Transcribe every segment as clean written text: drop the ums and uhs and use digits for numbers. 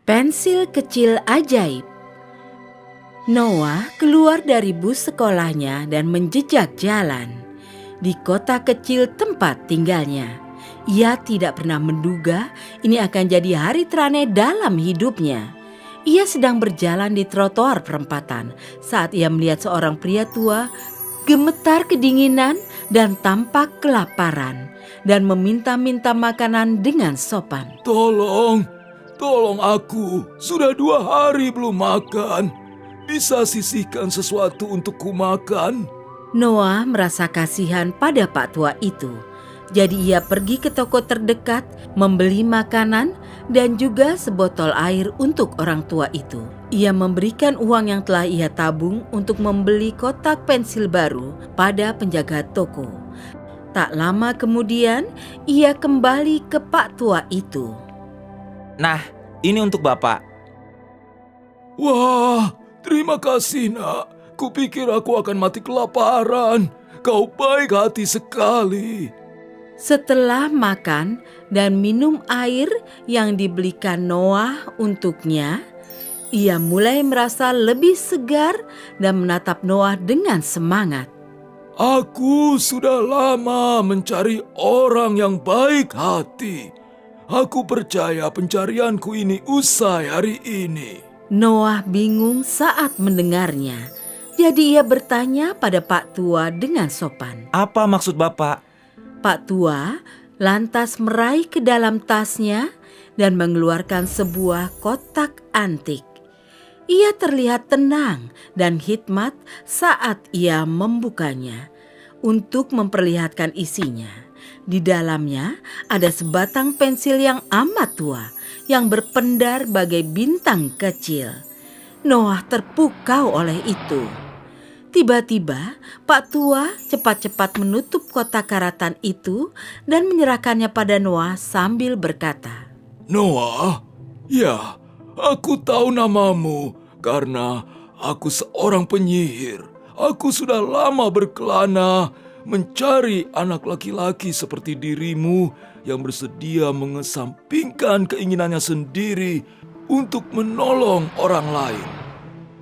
Pensil kecil ajaib. Noah keluar dari bus sekolahnya dan menjejak jalan di kota kecil tempat tinggalnya. Ia tidak pernah menduga ini akan jadi hari teraneh dalam hidupnya. Ia sedang berjalan di trotoar perempatan saat ia melihat seorang pria tua gemetar kedinginan dan tampak kelaparan dan meminta-minta makanan dengan sopan. Tolong aku, sudah 2 hari belum makan. Bisa sisihkan sesuatu untuk ku makan? Noah merasa kasihan pada Pak Tua itu. Jadi ia pergi ke toko terdekat, membeli makanan dan juga sebotol air untuk orang tua itu. Ia memberikan uang yang telah ia tabung untuk membeli kotak pensil baru pada penjaga toko. Tak lama kemudian, ia kembali ke Pak Tua itu. Nah, ini untuk Bapak. Wah, terima kasih nak. Kupikir aku akan mati kelaparan. Kau baik hati sekali. Setelah makan dan minum air yang dibelikan Noah untuknya, ia mulai merasa lebih segar dan menatap Noah dengan semangat. Aku sudah lama mencari orang yang baik hati. Aku percaya pencarianku ini usai hari ini. Noah bingung saat mendengarnya. Jadi ia bertanya pada Pak Tua dengan sopan. Apa maksud Bapak? Pak Tua lantas meraih ke dalam tasnya dan mengeluarkan sebuah kotak antik. Ia terlihat tenang dan hikmat saat ia membukanya untuk memperlihatkan isinya. Di dalamnya ada sebatang pensil yang amat tua yang berpendar bagai bintang kecil. Noah terpukau oleh itu. Tiba-tiba Pak Tua cepat-cepat menutup kotak karatan itu dan menyerahkannya pada Noah sambil berkata, Noah, ya, aku tahu namamu karena aku seorang penyihir. Aku sudah lama berkelana mencari anak laki-laki seperti dirimu yang bersedia mengesampingkan keinginannya sendiri untuk menolong orang lain.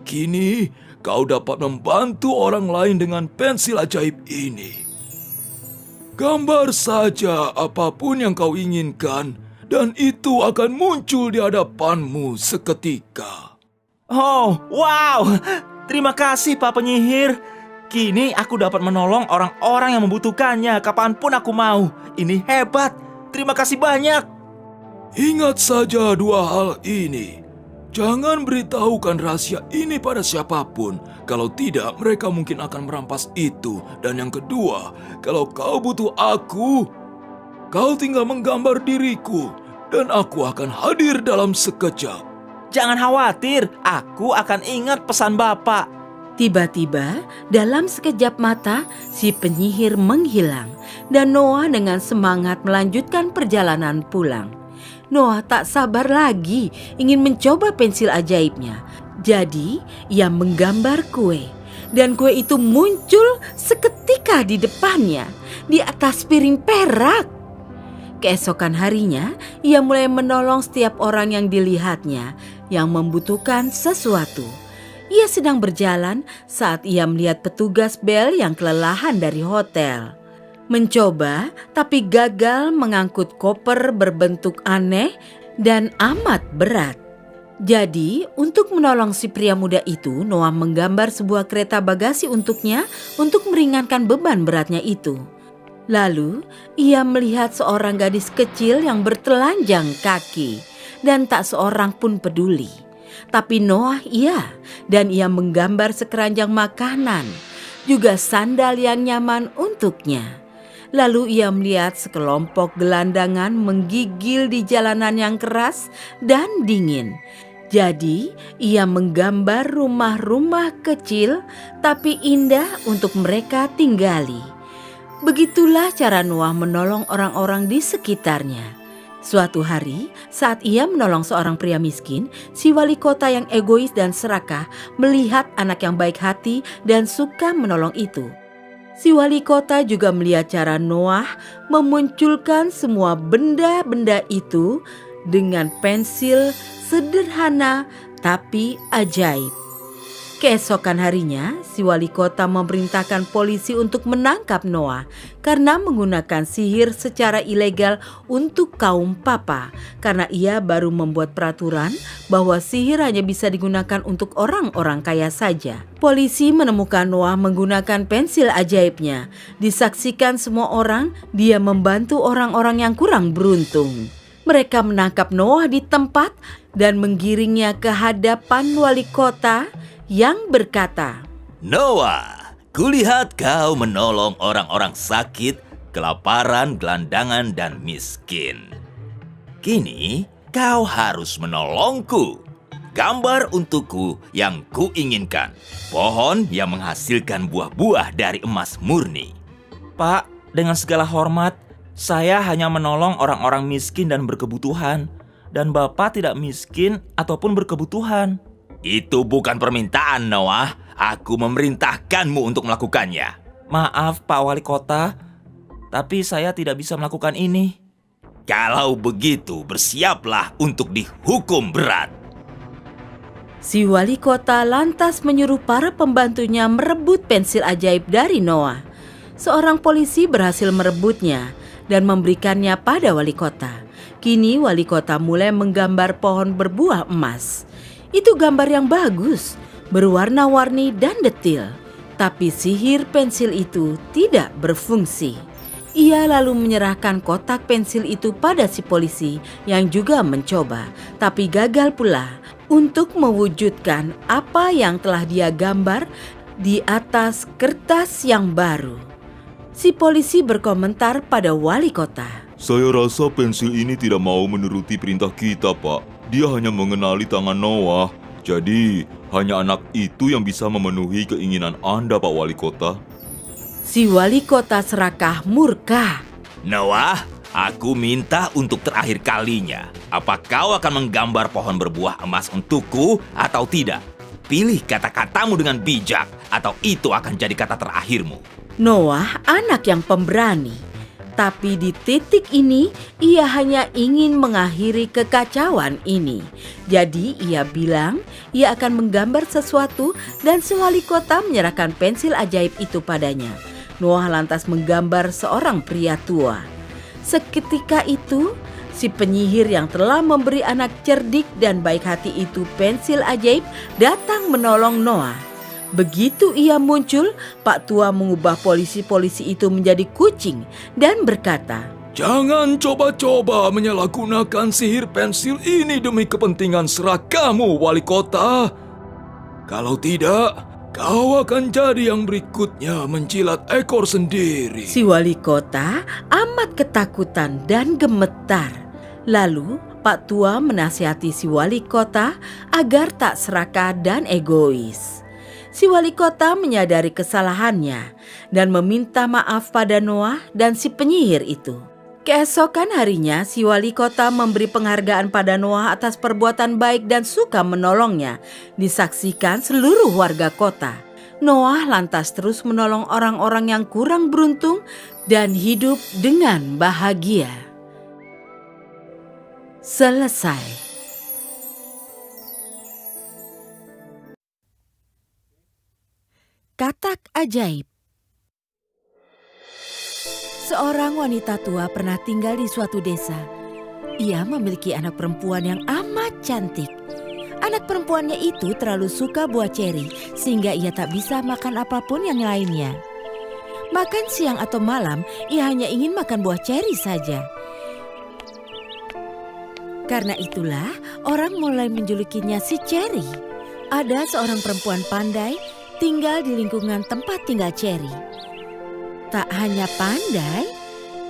Kini kau dapat membantu orang lain dengan pensil ajaib ini. Gambar saja apapun yang kau inginkan dan itu akan muncul di hadapanmu seketika. Oh, wow! Terima kasih Pak Penyihir. Kini aku dapat menolong orang-orang yang membutuhkannya kapanpun aku mau. Ini hebat. Terima kasih banyak. Ingat saja 2 hal ini. Jangan beritahukan rahasia ini pada siapapun. Kalau tidak, mereka mungkin akan merampas itu. Dan yang kedua, kalau kau butuh aku, kau tinggal menggambar diriku. Dan aku akan hadir dalam sekejap. Jangan khawatir, aku akan ingat pesan Bapak. Tiba-tiba dalam sekejap mata si penyihir menghilang dan Noah dengan semangat melanjutkan perjalanan pulang. Noah tak sabar lagi ingin mencoba pensil ajaibnya. Jadi ia menggambar kue dan kue itu muncul seketika di depannya di atas piring perak. Keesokan harinya ia mulai menolong setiap orang yang dilihatnya yang membutuhkan sesuatu. Ia sedang berjalan saat ia melihat petugas bel yang kelelahan dari hotel. Mencoba tapi gagal mengangkut koper berbentuk aneh dan amat berat. Jadi untuk menolong si pria muda itu, Noah menggambar sebuah kereta bagasi untuknya untuk meringankan beban beratnya itu. Lalu ia melihat seorang gadis kecil yang bertelanjang kaki dan tak seorang pun peduli. Tapi Noah iya, dan ia menggambar sekeranjang makanan, juga sandal yang nyaman untuknya. Lalu ia melihat sekelompok gelandangan menggigil di jalanan yang keras dan dingin. Jadi ia menggambar rumah-rumah kecil tapi indah untuk mereka tinggali. Begitulah cara Noah menolong orang-orang di sekitarnya. Suatu hari, saat ia menolong seorang pria miskin, si wali kota yang egois dan serakah melihat anak yang baik hati dan suka menolong itu. Si wali kota juga melihat cara Noah memunculkan semua benda-benda itu dengan pensil sederhana tapi ajaib. Keesokan harinya, si wali kota memerintahkan polisi untuk menangkap Noah karena menggunakan sihir secara ilegal untuk kaum papa. Karena ia baru membuat peraturan bahwa sihir hanya bisa digunakan untuk orang-orang kaya saja. Polisi menemukan Noah menggunakan pensil ajaibnya. Disaksikan semua orang, dia membantu orang-orang yang kurang beruntung. Mereka menangkap Noah di tempat dan menggiringnya ke hadapan wali kota yang berkata, Noah, kulihat kau menolong orang-orang sakit, kelaparan, gelandangan, dan miskin. Kini kau harus menolongku. Gambar untukku yang kuinginkan. Pohon yang menghasilkan buah-buah dari emas murni. Pak, dengan segala hormat, saya hanya menolong orang-orang miskin dan berkebutuhan. Dan Bapak tidak miskin ataupun berkebutuhan. Itu bukan permintaan, Noah. Aku memerintahkanmu untuk melakukannya. Maaf, Pak Wali Kota, tapi saya tidak bisa melakukan ini. Kalau begitu, bersiaplah untuk dihukum berat. Si wali kota lantas menyuruh para pembantunya merebut pensil ajaib dari Noah. Seorang polisi berhasil merebutnya dan memberikannya pada wali kota. Kini wali kota mulai menggambar pohon berbuah emas. Itu gambar yang bagus, berwarna-warni dan detil. Tapi sihir pensil itu tidak berfungsi. Ia lalu menyerahkan kotak pensil itu pada si polisi yang juga mencoba, tapi gagal pula untuk mewujudkan apa yang telah dia gambar di atas kertas yang baru. Si polisi berkomentar pada wali kota. Saya rasa pensil ini tidak mau menuruti perintah kita, Pak. Dia hanya mengenali tangan Noah. Jadi, hanya anak itu yang bisa memenuhi keinginan Anda, Pak Wali Kota. Si wali kota serakah murka. Noah, aku minta untuk terakhir kalinya. Apa kau akan menggambar pohon berbuah emas untukku atau tidak? Pilih kata-katamu dengan bijak, atau itu akan jadi kata terakhirmu. Noah anak yang pemberani. Tapi di titik ini, ia hanya ingin mengakhiri kekacauan ini. Jadi ia bilang ia akan menggambar sesuatu dan si wali kota menyerahkan pensil ajaib itu padanya. Noah lantas menggambar seorang pria tua. Seketika itu, si penyihir yang telah memberi anak cerdik dan baik hati itu pensil ajaib datang menolong Noah. Begitu ia muncul, Pak Tua mengubah polisi-polisi itu menjadi kucing dan berkata, Jangan coba-coba menyalahgunakan sihir pensil ini demi kepentingan serakamu, Wali Kota. Kalau tidak, kau akan jadi yang berikutnya menjilat ekor sendiri. Si wali kota amat ketakutan dan gemetar. Lalu Pak Tua menasihati si wali kota agar tak serakah dan egois. Si wali kota menyadari kesalahannya dan meminta maaf pada Noah dan si penyihir itu. Keesokan harinya, si wali kota memberi penghargaan pada Noah atas perbuatan baik dan suka menolongnya. Disaksikan seluruh warga kota. Noah lantas terus menolong orang-orang yang kurang beruntung dan hidup dengan bahagia. Selesai. Katak ajaib. Seorang wanita tua pernah tinggal di suatu desa. Ia memiliki anak perempuan yang amat cantik. Anak perempuannya itu terlalu suka buah ceri sehingga ia tak bisa makan apapun yang lainnya. Makan siang atau malam, ia hanya ingin makan buah ceri saja. Karena itulah orang mulai menjulukinya si Ceri. Ada seorang perempuan pandai tinggal di lingkungan tempat tinggal Ceri. Tak hanya pandai,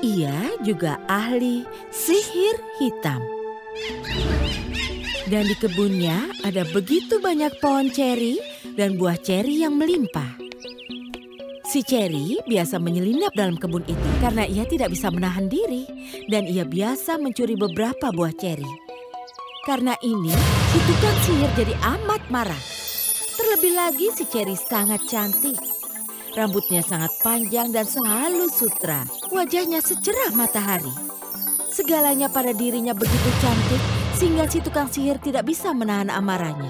ia juga ahli sihir hitam. Dan di kebunnya ada begitu banyak pohon ceri dan buah ceri yang melimpah. Si Ceri biasa menyelinap dalam kebun itu karena ia tidak bisa menahan diri dan ia biasa mencuri beberapa buah ceri. Karena ini, si tukang sihir jadi amat marah. Terlebih lagi si Ceri sangat cantik. Rambutnya sangat panjang dan sehalus sutra. Wajahnya secerah matahari. Segalanya pada dirinya begitu cantik sehingga si tukang sihir tidak bisa menahan amarahnya.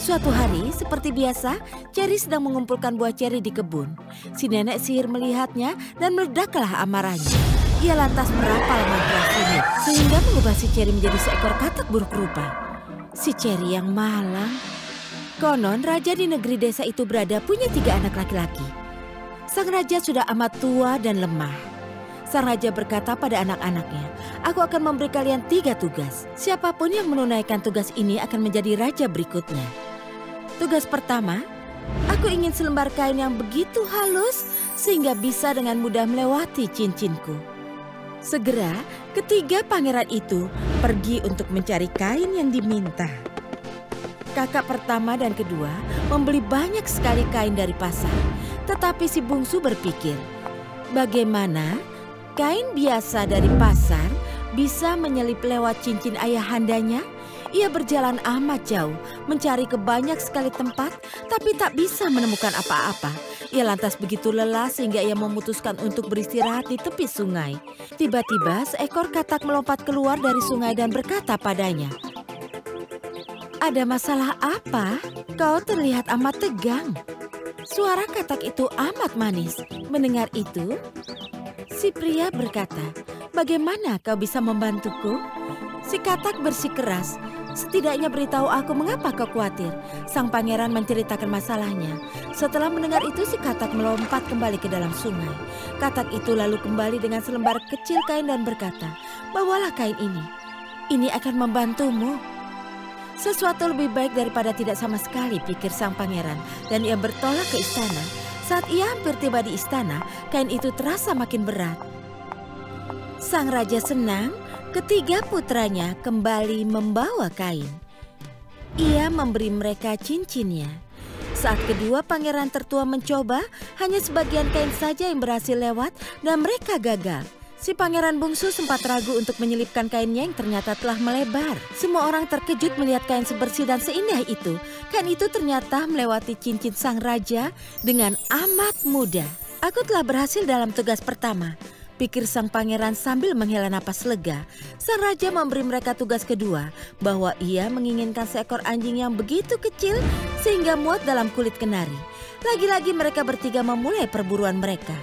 Suatu hari, seperti biasa, Cherry sedang mengumpulkan buah ceri di kebun. Si nenek sihir melihatnya dan meledaklah amarahnya. Ia lantas merapal mantra sihir sehingga mengubah si Cherry menjadi seekor katak buruk rupa. Si Cherry yang malang. Konon, raja di negeri desa itu berada punya 3 anak laki-laki. Sang raja sudah amat tua dan lemah. Sang raja berkata pada anak-anaknya, "Aku akan memberi kalian 3 tugas. Siapapun yang menunaikan tugas ini akan menjadi raja berikutnya. Tugas pertama, aku ingin selembar kain yang begitu halus sehingga bisa dengan mudah melewati cincinku." Segera, ketiga pangeran itu pergi untuk mencari kain yang diminta. Kakak pertama dan kedua membeli banyak sekali kain dari pasar. Tetapi si bungsu berpikir, bagaimana kain biasa dari pasar bisa menyelip lewat cincin ayahandanya? Ia berjalan amat jauh, mencari ke banyak sekali tempat, tapi tak bisa menemukan apa-apa. Ia lantas begitu lelah sehingga ia memutuskan untuk beristirahat di tepi sungai. Tiba-tiba seekor katak melompat keluar dari sungai dan berkata padanya, "Ada masalah apa? Kau terlihat amat tegang." Suara katak itu amat manis. Mendengar itu, si pria berkata, "Bagaimana kau bisa membantuku?" Si katak bersikeras, "Setidaknya beritahu aku mengapa kau khawatir." Sang pangeran menceritakan masalahnya. Setelah mendengar itu, si katak melompat kembali ke dalam sungai. Katak itu lalu kembali dengan selembar kecil kain dan berkata, "Bawalah kain ini. Ini akan membantumu." Sesuatu lebih baik daripada tidak sama sekali, pikir sang pangeran, dan ia bertolak ke istana. Saat ia hampir tiba di istana, kain itu terasa makin berat. Sang raja senang, ketiga putranya kembali membawa kain. Ia memberi mereka cincinnya. Saat kedua pangeran tertua mencoba, hanya sebagian kain saja yang berhasil lewat dan mereka gagal. Si pangeran bungsu sempat ragu untuk menyelipkan kainnya yang ternyata telah melebar. Semua orang terkejut melihat kain sebersih dan seindah itu. Kain itu ternyata melewati cincin sang raja dengan amat mudah. "Aku telah berhasil dalam tugas pertama," pikir sang pangeran sambil menghela napas lega. Sang raja memberi mereka tugas kedua, bahwa ia menginginkan seekor anjing yang begitu kecil sehingga muat dalam kulit kenari. Lagi-lagi mereka bertiga memulai perburuan mereka.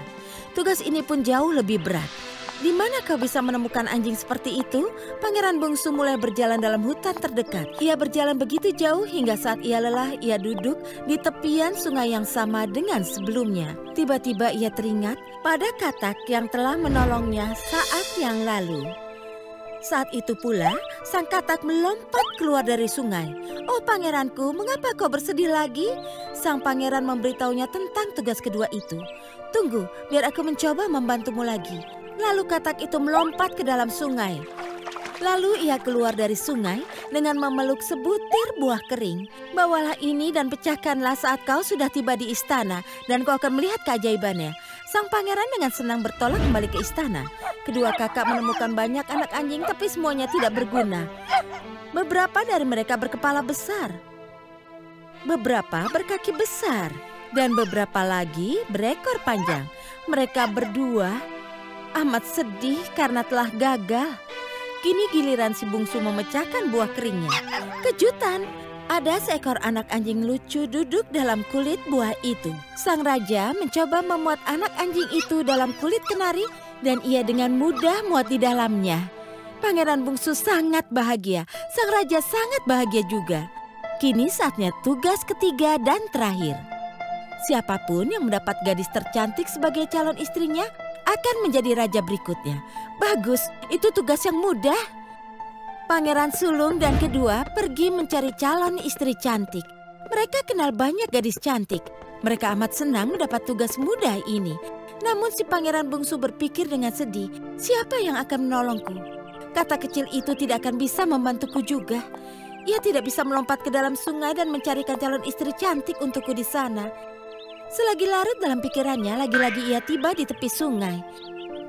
Tugas ini pun jauh lebih berat. "Di mana kau bisa menemukan anjing seperti itu?" Pangeran bungsu mulai berjalan dalam hutan terdekat. Ia berjalan begitu jauh hingga saat ia lelah, ia duduk di tepian sungai yang sama dengan sebelumnya. Tiba-tiba ia teringat pada katak yang telah menolongnya saat yang lalu. Saat itu pula, sang katak melompat keluar dari sungai. "Oh pangeranku, mengapa kau bersedih lagi?" Sang pangeran memberitahunya tentang tugas kedua itu. "Tunggu, biar aku mencoba membantumu lagi." Lalu katak itu melompat ke dalam sungai. Lalu ia keluar dari sungai dengan memeluk sebutir buah kering. "Bawalah ini dan pecahkanlah saat kau sudah tiba di istana, dan kau akan melihat keajaibannya." Sang pangeran dengan senang bertolak kembali ke istana. Kedua kakak menemukan banyak anak anjing, tapi semuanya tidak berguna. Beberapa dari mereka berkepala besar, beberapa berkaki besar, dan beberapa lagi berekor panjang. Mereka berdua amat sedih karena telah gagal. Kini giliran si bungsu memecahkan buah keringnya. Kejutan! Ada seekor anak anjing lucu duduk dalam kulit buah itu. Sang raja mencoba memuat anak anjing itu dalam kulit kenari dan ia dengan mudah muat di dalamnya. Pangeran bungsu sangat bahagia. Sang raja sangat bahagia juga. Kini saatnya tugas ketiga dan terakhir. Siapapun yang mendapat gadis tercantik sebagai calon istrinya akan menjadi raja berikutnya. Bagus, itu tugas yang mudah. Pangeran sulung dan kedua pergi mencari calon istri cantik. Mereka kenal banyak gadis cantik. Mereka amat senang mendapat tugas mudah ini. Namun si pangeran bungsu berpikir dengan sedih, siapa yang akan menolongku? Kata kecil itu tidak akan bisa membantuku juga. Ia tidak bisa melompat ke dalam sungai dan mencarikan calon istri cantik untukku di sana. Selagi larut dalam pikirannya, lagi-lagi ia tiba di tepi sungai.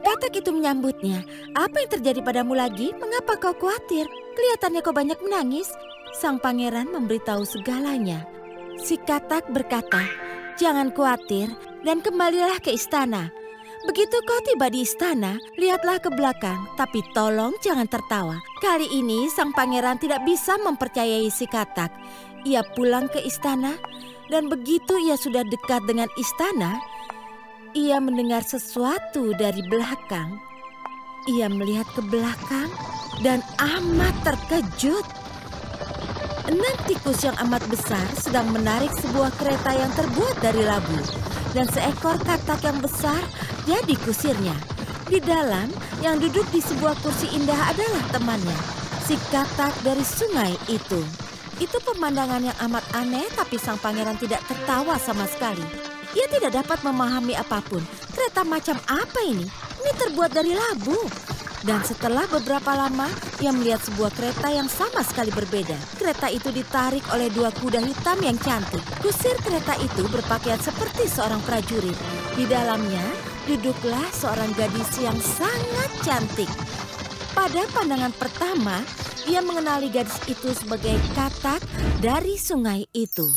Katak itu menyambutnya. "Apa yang terjadi padamu lagi? Mengapa kau khawatir? Kelihatannya kau banyak menangis." Sang pangeran memberitahu segalanya. Si katak berkata, "Jangan khawatir dan kembalilah ke istana. Begitu kau tiba di istana, lihatlah ke belakang, tapi tolong jangan tertawa. Kali ini sang pangeran tidak bisa mempercayai si katak. Ia pulang ke istana, dan begitu ia sudah dekat dengan istana, ia mendengar sesuatu dari belakang. Ia melihat ke belakang dan amat terkejut. 6 tikus yang amat besar sedang menarik sebuah kereta yang terbuat dari labu. Dan seekor katak yang besar jadi kusirnya. Di dalam, yang duduk di sebuah kursi indah adalah temannya, si katak dari sungai itu. Itu pemandangan yang amat aneh, tapi sang pangeran tidak tertawa sama sekali. Ia tidak dapat memahami apapun. Kereta macam apa ini? Ini terbuat dari labu. Dan setelah beberapa lama, ia melihat sebuah kereta yang sama sekali berbeda. Kereta itu ditarik oleh 2 kuda hitam yang cantik. Kusir kereta itu berpakaian seperti seorang prajurit. Di dalamnya duduklah seorang gadis yang sangat cantik. Pada pandangan pertama, ia mengenali gadis itu sebagai katak dari sungai itu.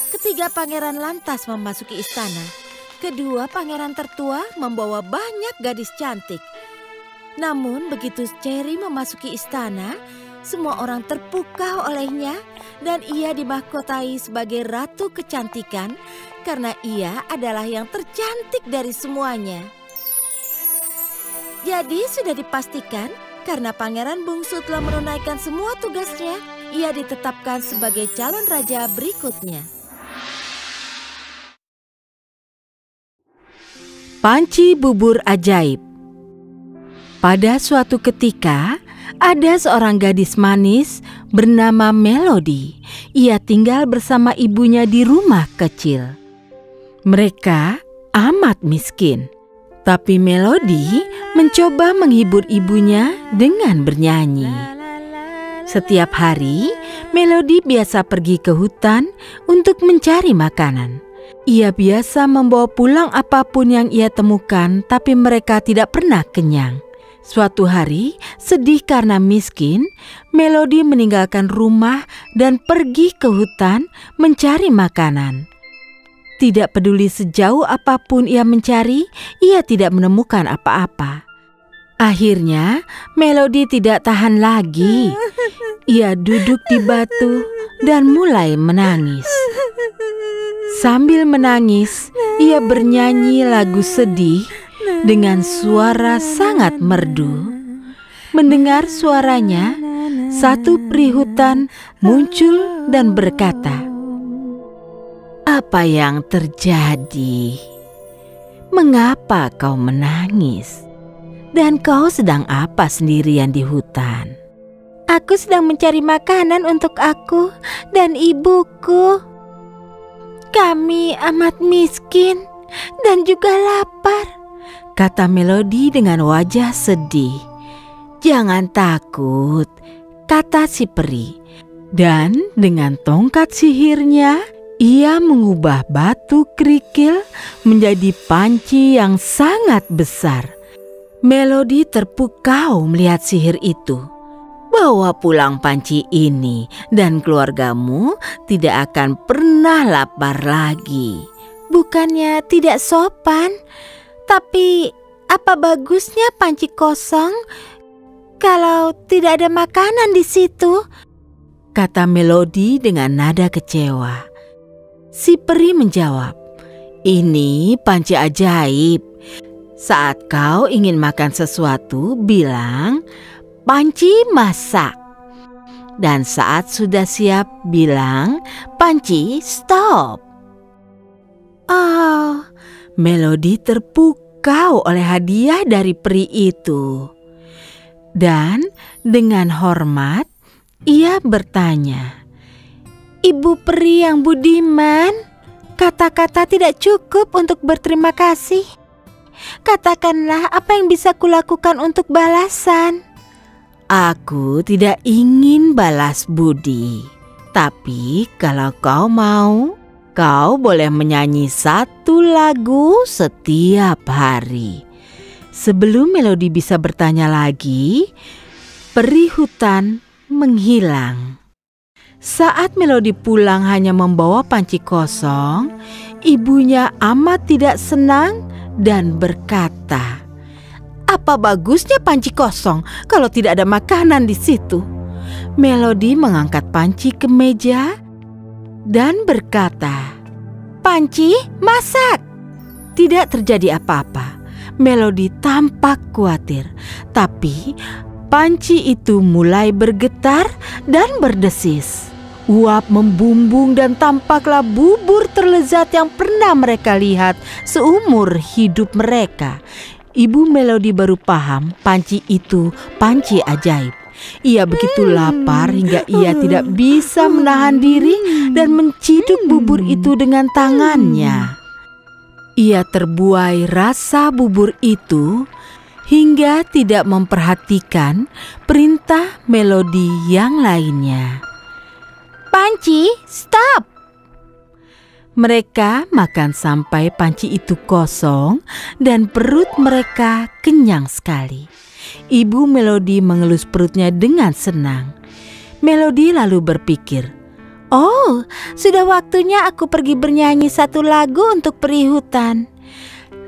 Ketiga pangeran lantas memasuki istana. Kedua pangeran tertua membawa banyak gadis cantik. Namun begitu Cherry memasuki istana, semua orang terpukau olehnya dan ia dimahkotai sebagai ratu kecantikan karena ia adalah yang tercantik dari semuanya. Jadi sudah dipastikan karena pangeran bungsu telah menunaikan semua tugasnya, ia ditetapkan sebagai calon raja berikutnya. Panci bubur ajaib. Pada suatu ketika, ada seorang gadis manis bernama Melody. Ia tinggal bersama ibunya di rumah kecil. Mereka amat miskin, tapi Melody mencoba menghibur ibunya dengan bernyanyi. Setiap hari, Melody biasa pergi ke hutan untuk mencari makanan. Ia biasa membawa pulang apapun yang ia temukan, tapi mereka tidak pernah kenyang. Suatu hari, sedih karena miskin, Melody meninggalkan rumah dan pergi ke hutan mencari makanan. Tidak peduli sejauh apapun ia mencari, ia tidak menemukan apa-apa. Akhirnya, Melody tidak tahan lagi. Ia duduk di batu dan mulai menangis. Sambil menangis, ia bernyanyi lagu sedih dengan suara sangat merdu. Mendengar suaranya, satu peri hutan muncul dan berkata, "Apa yang terjadi? Mengapa kau menangis? Dan kau sedang apa sendirian di hutan?" "Aku sedang mencari makanan untuk aku dan ibuku. Kami amat miskin dan juga lapar," kata Melody dengan wajah sedih. "Jangan takut," kata si peri. Dan dengan tongkat sihirnya, ia mengubah batu kerikil menjadi panci yang sangat besar. Melody terpukau melihat sihir itu. "Bawa pulang panci ini dan keluargamu tidak akan pernah lapar lagi." "Bukannya tidak sopan, tapi apa bagusnya panci kosong kalau tidak ada makanan di situ?" kata Melody dengan nada kecewa. Si peri menjawab, "Ini panci ajaib. Saat kau ingin makan sesuatu, bilang, 'Panci masak.' Dan saat sudah siap, bilang, 'Panci stop.'" Oh, Melody terpukau oleh hadiah dari peri itu. Dan dengan hormat, ia bertanya, "Ibu peri yang budiman, kata-kata tidak cukup untuk berterima kasih. Katakanlah apa yang bisa kulakukan untuk balasan." "Aku tidak ingin balas budi, tapi kalau kau mau, kau boleh menyanyi 1 lagu setiap hari." Sebelum Melody bisa bertanya lagi, peri hutan menghilang. Saat Melody pulang hanya membawa panci kosong, ibunya amat tidak senang dan berkata, "Apa bagusnya panci kosong kalau tidak ada makanan di situ?" Melody mengangkat panci ke meja dan berkata, "Panci, masak!" Tidak terjadi apa-apa. Melody tampak khawatir, tapi panci itu mulai bergetar dan berdesis. Uap membumbung dan tampaklah bubur terlezat yang pernah mereka lihat seumur hidup mereka. Ibu Melody baru paham panci itu panci ajaib. Ia begitu lapar hingga ia tidak bisa menahan diri dan menciduk bubur itu dengan tangannya. Ia terbuai rasa bubur itu hingga tidak memperhatikan perintah Melody yang lainnya. "Panci, stop!" Mereka makan sampai panci itu kosong dan perut mereka kenyang sekali. Ibu Melody mengelus perutnya dengan senang. Melody lalu berpikir, "Oh, sudah waktunya aku pergi bernyanyi satu lagu untuk peri hutan."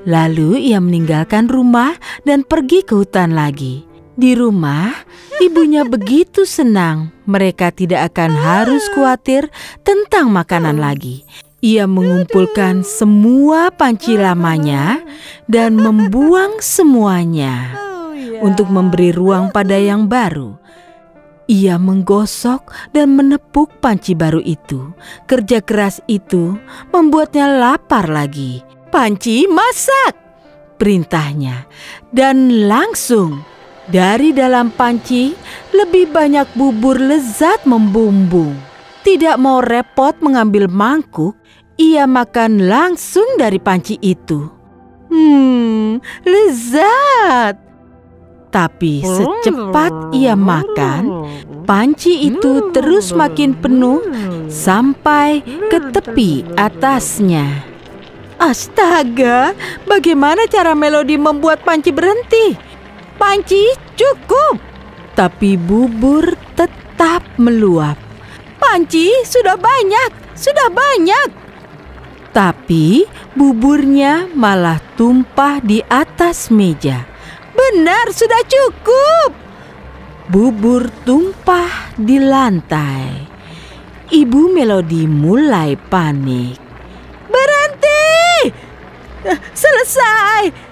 Lalu ia meninggalkan rumah dan pergi ke hutan lagi. Di rumah, ibunya begitu senang. Mereka tidak akan harus khawatir tentang makanan lagi. Ia mengumpulkan semua panci lamanya dan membuang semuanya untuk memberi ruang pada yang baru. Ia menggosok dan menepuk panci baru itu. Kerja keras itu membuatnya lapar lagi. "Panci, masak!" perintahnya. Dan langsung dari dalam panci lebih banyak bubur lezat membumbung. Tidak mau repot mengambil mangkuk, ia makan langsung dari panci itu. Lezat! Tapi secepat ia makan, panci itu terus makin penuh sampai ke tepi atasnya. Astaga, bagaimana cara Melody membuat panci berhenti? "Panci, cukup!" Tapi bubur tetap meluap. "Panci, sudah banyak, sudah banyak!" Tapi buburnya malah tumpah di atas meja. "Benar, sudah cukup!" Bubur tumpah di lantai. Ibu Melody mulai panik. "Berhenti! Selesai!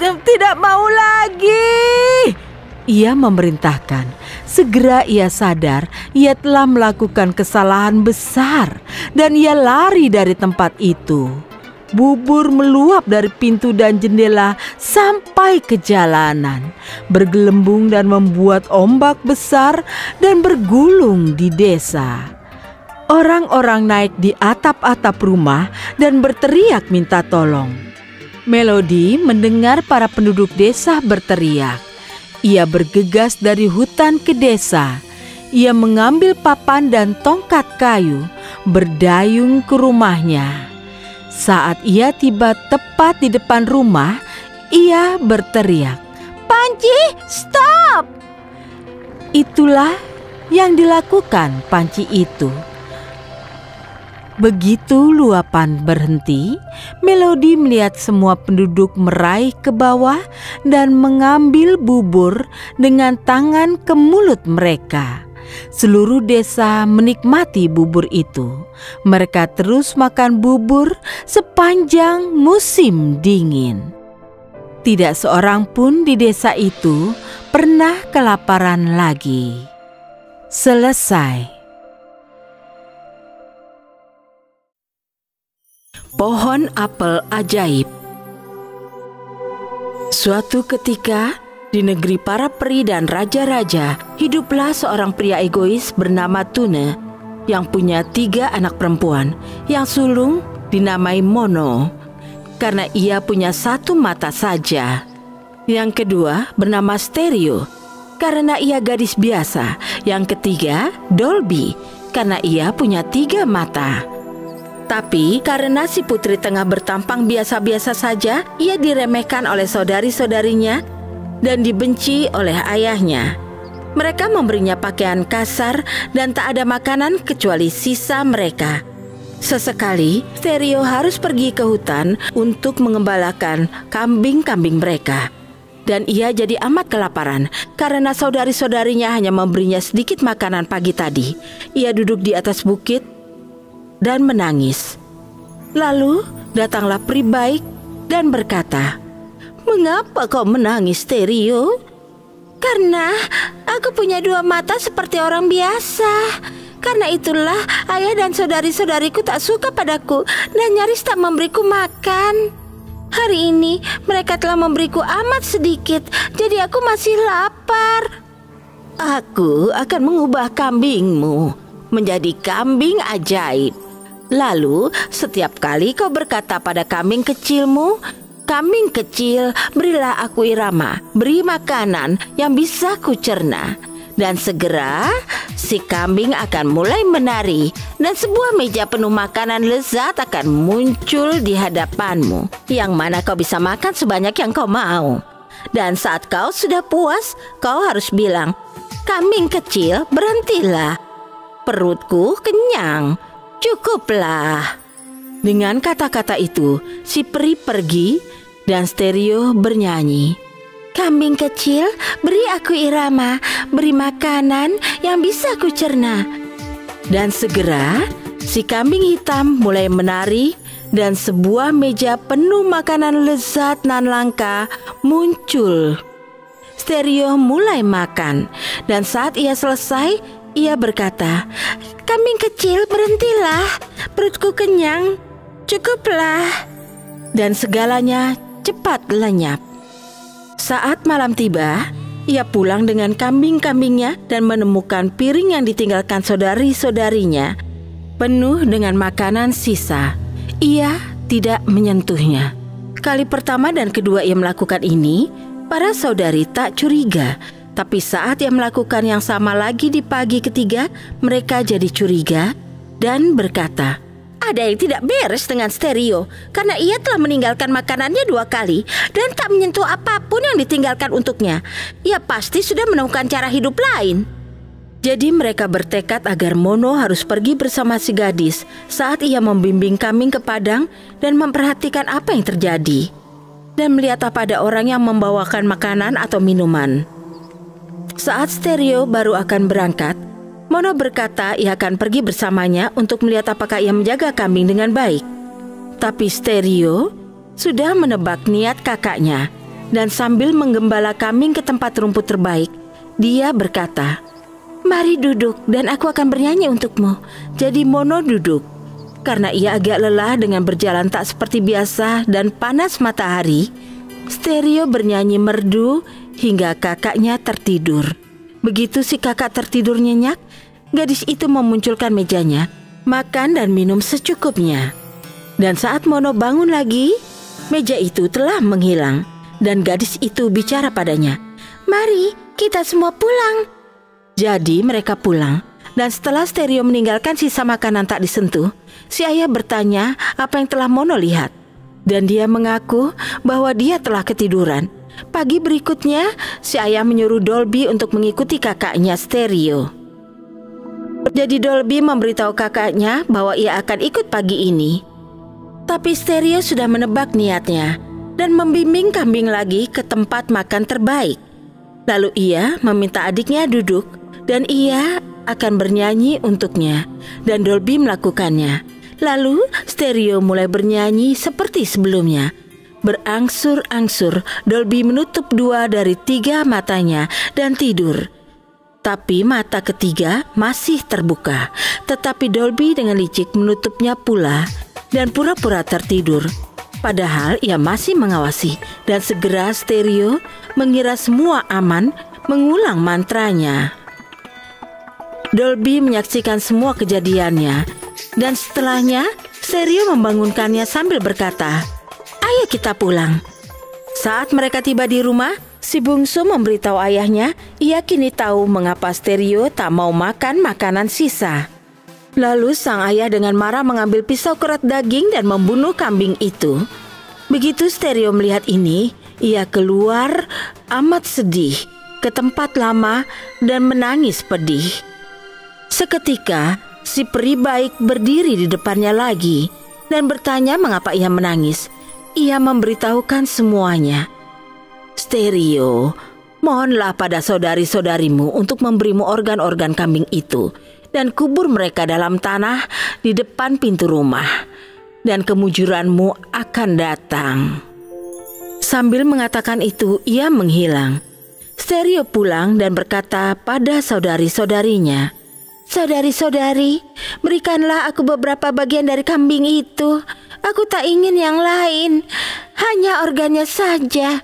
Tidak mau lagi!" Ia memerintahkan. Segera ia sadar ia telah melakukan kesalahan besar dan ia lari dari tempat itu. Bubur meluap dari pintu dan jendela sampai ke jalanan, bergelembung dan membuat ombak besar dan bergulung di desa. Orang-orang naik di atap-atap rumah dan berteriak minta tolong. Melody mendengar para penduduk desa berteriak. Ia bergegas dari hutan ke desa. Ia mengambil papan dan tongkat kayu, berdayung ke rumahnya. Saat ia tiba tepat di depan rumah, ia berteriak, "Panci, stop!" Itulah yang dilakukan panci itu. Begitu luapan berhenti, Melody melihat semua penduduk meraih ke bawah dan mengambil bubur dengan tangan ke mulut mereka. Seluruh desa menikmati bubur itu. Mereka terus makan bubur sepanjang musim dingin. Tidak seorang pun di desa itu pernah kelaparan lagi. Selesai. Pohon apel ajaib. Suatu ketika, di negeri para peri dan raja-raja, hiduplah seorang pria egois bernama Tune yang punya 3 anak perempuan yang sulung dinamai Mono karena ia punya 1 mata saja. Yang kedua bernama Stereo karena ia gadis biasa. Yang ketiga Dolby karena ia punya 3 mata. Tapi karena si putri tengah bertampang biasa-biasa saja, ia diremehkan oleh saudari-saudarinya dan dibenci oleh ayahnya. Mereka memberinya pakaian kasar dan tak ada makanan kecuali sisa mereka. Sesekali, Stereo harus pergi ke hutan untuk mengembalakan kambing-kambing mereka. Dan ia jadi amat kelaparan karena saudari-saudarinya hanya memberinya sedikit makanan pagi tadi. Ia duduk di atas bukit dan menangis. Lalu datanglah peri baik dan berkata, "Mengapa kau menangis, Stereo?" "Karena aku punya 2 mata seperti orang biasa. Karena itulah ayah dan saudari-saudariku tak suka padaku dan nyaris tak memberiku makan. Hari ini mereka telah memberiku amat sedikit, jadi aku masih lapar. Aku akan mengubah kambingmu menjadi kambing ajaib. Lalu setiap kali kau berkata pada kambing kecilmu, 'Kambing kecil, berilah aku irama, beri makanan yang bisa kucerna.' Dan segera si kambing akan mulai menari dan sebuah meja penuh makanan lezat akan muncul di hadapanmu, yang mana kau bisa makan sebanyak yang kau mau. Dan saat kau sudah puas, kau harus bilang, 'Kambing kecil, berhentilah. Perutku kenyang, cukuplah.'" Dengan kata-kata itu, si peri pergi dan Stereo bernyanyi, "Kambing kecil, beri aku irama, beri makanan yang bisa kucerna." Dan segera si kambing hitam mulai menari dan sebuah meja penuh makanan lezat nan langka muncul. Stereo mulai makan dan saat ia selesai, ia berkata, "Kambing kecil, berhentilah, perutku kenyang, cukuplah." Dan segalanya cepat lenyap. Saat malam tiba, ia pulang dengan kambing-kambingnya dan menemukan piring yang ditinggalkan saudari-saudarinya penuh dengan makanan sisa. Ia tidak menyentuhnya. Kali pertama dan kedua ia melakukan ini, para saudari tak curiga. Tapi saat ia melakukan yang sama lagi di pagi ketiga, mereka jadi curiga dan berkata, "Ada yang tidak beres dengan Stereo, karena ia telah meninggalkan makanannya 2 kali dan tak menyentuh apapun yang ditinggalkan untuknya. Ia pasti sudah menemukan cara hidup lain." Jadi mereka bertekad agar Mono harus pergi bersama si gadis saat ia membimbing kambing ke padang dan memperhatikan apa yang terjadi, dan melihat apa ada orang yang membawakan makanan atau minuman. Saat Stereo baru akan berangkat, Mono berkata ia akan pergi bersamanya untuk melihat apakah ia menjaga kambing dengan baik. Tapi Stereo sudah menebak niat kakaknya, dan sambil menggembala kambing ke tempat rumput terbaik, dia berkata, "Mari duduk dan aku akan bernyanyi untukmu." Jadi Mono duduk. Karena ia agak lelah dengan berjalan tak seperti biasa dan panas matahari, Stereo bernyanyi merdu hingga kakaknya tertidur. Begitu si kakak tertidur nyenyak, gadis itu memunculkan mejanya, makan dan minum secukupnya. Dan saat Mono bangun lagi, meja itu telah menghilang. Dan gadis itu bicara padanya, "Mari kita semua pulang." Jadi mereka pulang. Dan setelah Stereo meninggalkan sisa makanan tak disentuh, si ayah bertanya apa yang telah Mono lihat. Dan dia mengaku bahwa dia telah ketiduran. Pagi berikutnya, si ayah menyuruh Dolby untuk mengikuti kakaknya Stereo. Jadi Dolby memberitahu kakaknya bahwa ia akan ikut pagi ini. Tapi Stereo sudah menebak niatnya dan membimbing kambing lagi ke tempat makan terbaik. Lalu ia meminta adiknya duduk dan ia akan bernyanyi untuknya, dan Dolby melakukannya. Lalu Stereo mulai bernyanyi seperti sebelumnya. Berangsur-angsur Dolby menutup 2 dari 3 matanya dan tidur. Tapi mata ketiga masih terbuka. Tetapi Dolby dengan licik menutupnya pula dan pura-pura tertidur. Padahal ia masih mengawasi. Dan segera Stereo mengira semua aman, mengulang mantranya. Dolby menyaksikan semua kejadiannya. Dan setelahnya Stereo membangunkannya sambil berkata, "Ayo kita pulang." Saat mereka tiba di rumah, si bungsu memberitahu ayahnya ia kini tahu mengapa Stereo tak mau makan makanan sisa. Lalu sang ayah dengan marah mengambil pisau kerat daging dan membunuh kambing itu. Begitu Stereo melihat ini, ia keluar amat sedih ke tempat lama dan menangis pedih. Seketika si peri baik berdiri di depannya lagi dan bertanya mengapa ia menangis. Ia memberitahukan semuanya. Stereo, mohonlah pada saudari-saudarimu untuk memberimu organ-organ kambing itu dan kubur mereka dalam tanah di depan pintu rumah, dan kemujuranmu akan datang. Sambil mengatakan itu, ia menghilang. Stereo pulang dan berkata pada saudari-saudarinya, "Saudari-saudari, berikanlah aku beberapa bagian dari kambing itu. Aku tak ingin yang lain, hanya organnya saja."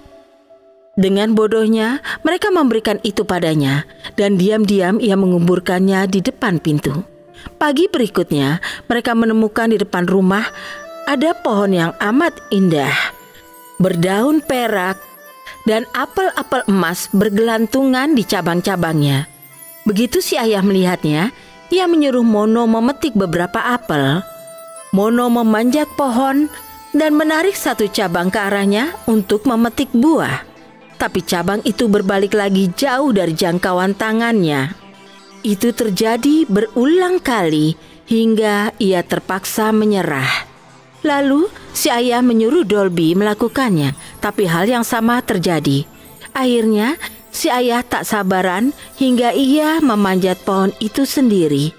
Dengan bodohnya, mereka memberikan itu padanya, dan diam-diam ia menguburkannya di depan pintu. Pagi berikutnya, mereka menemukan di depan rumah ada pohon yang amat indah, berdaun perak, dan apel-apel emas bergelantungan di cabang-cabangnya. Begitu si ayah melihatnya, ia menyuruh Mono memetik beberapa apel. Mono memanjat pohon dan menarik satu cabang ke arahnya untuk memetik buah. Tapi cabang itu berbalik lagi jauh dari jangkauan tangannya. Itu terjadi berulang kali hingga ia terpaksa menyerah. Lalu si ayah menyuruh Dolby melakukannya, tapi hal yang sama terjadi. Akhirnya si ayah tak sabaran hingga ia memanjat pohon itu sendiri.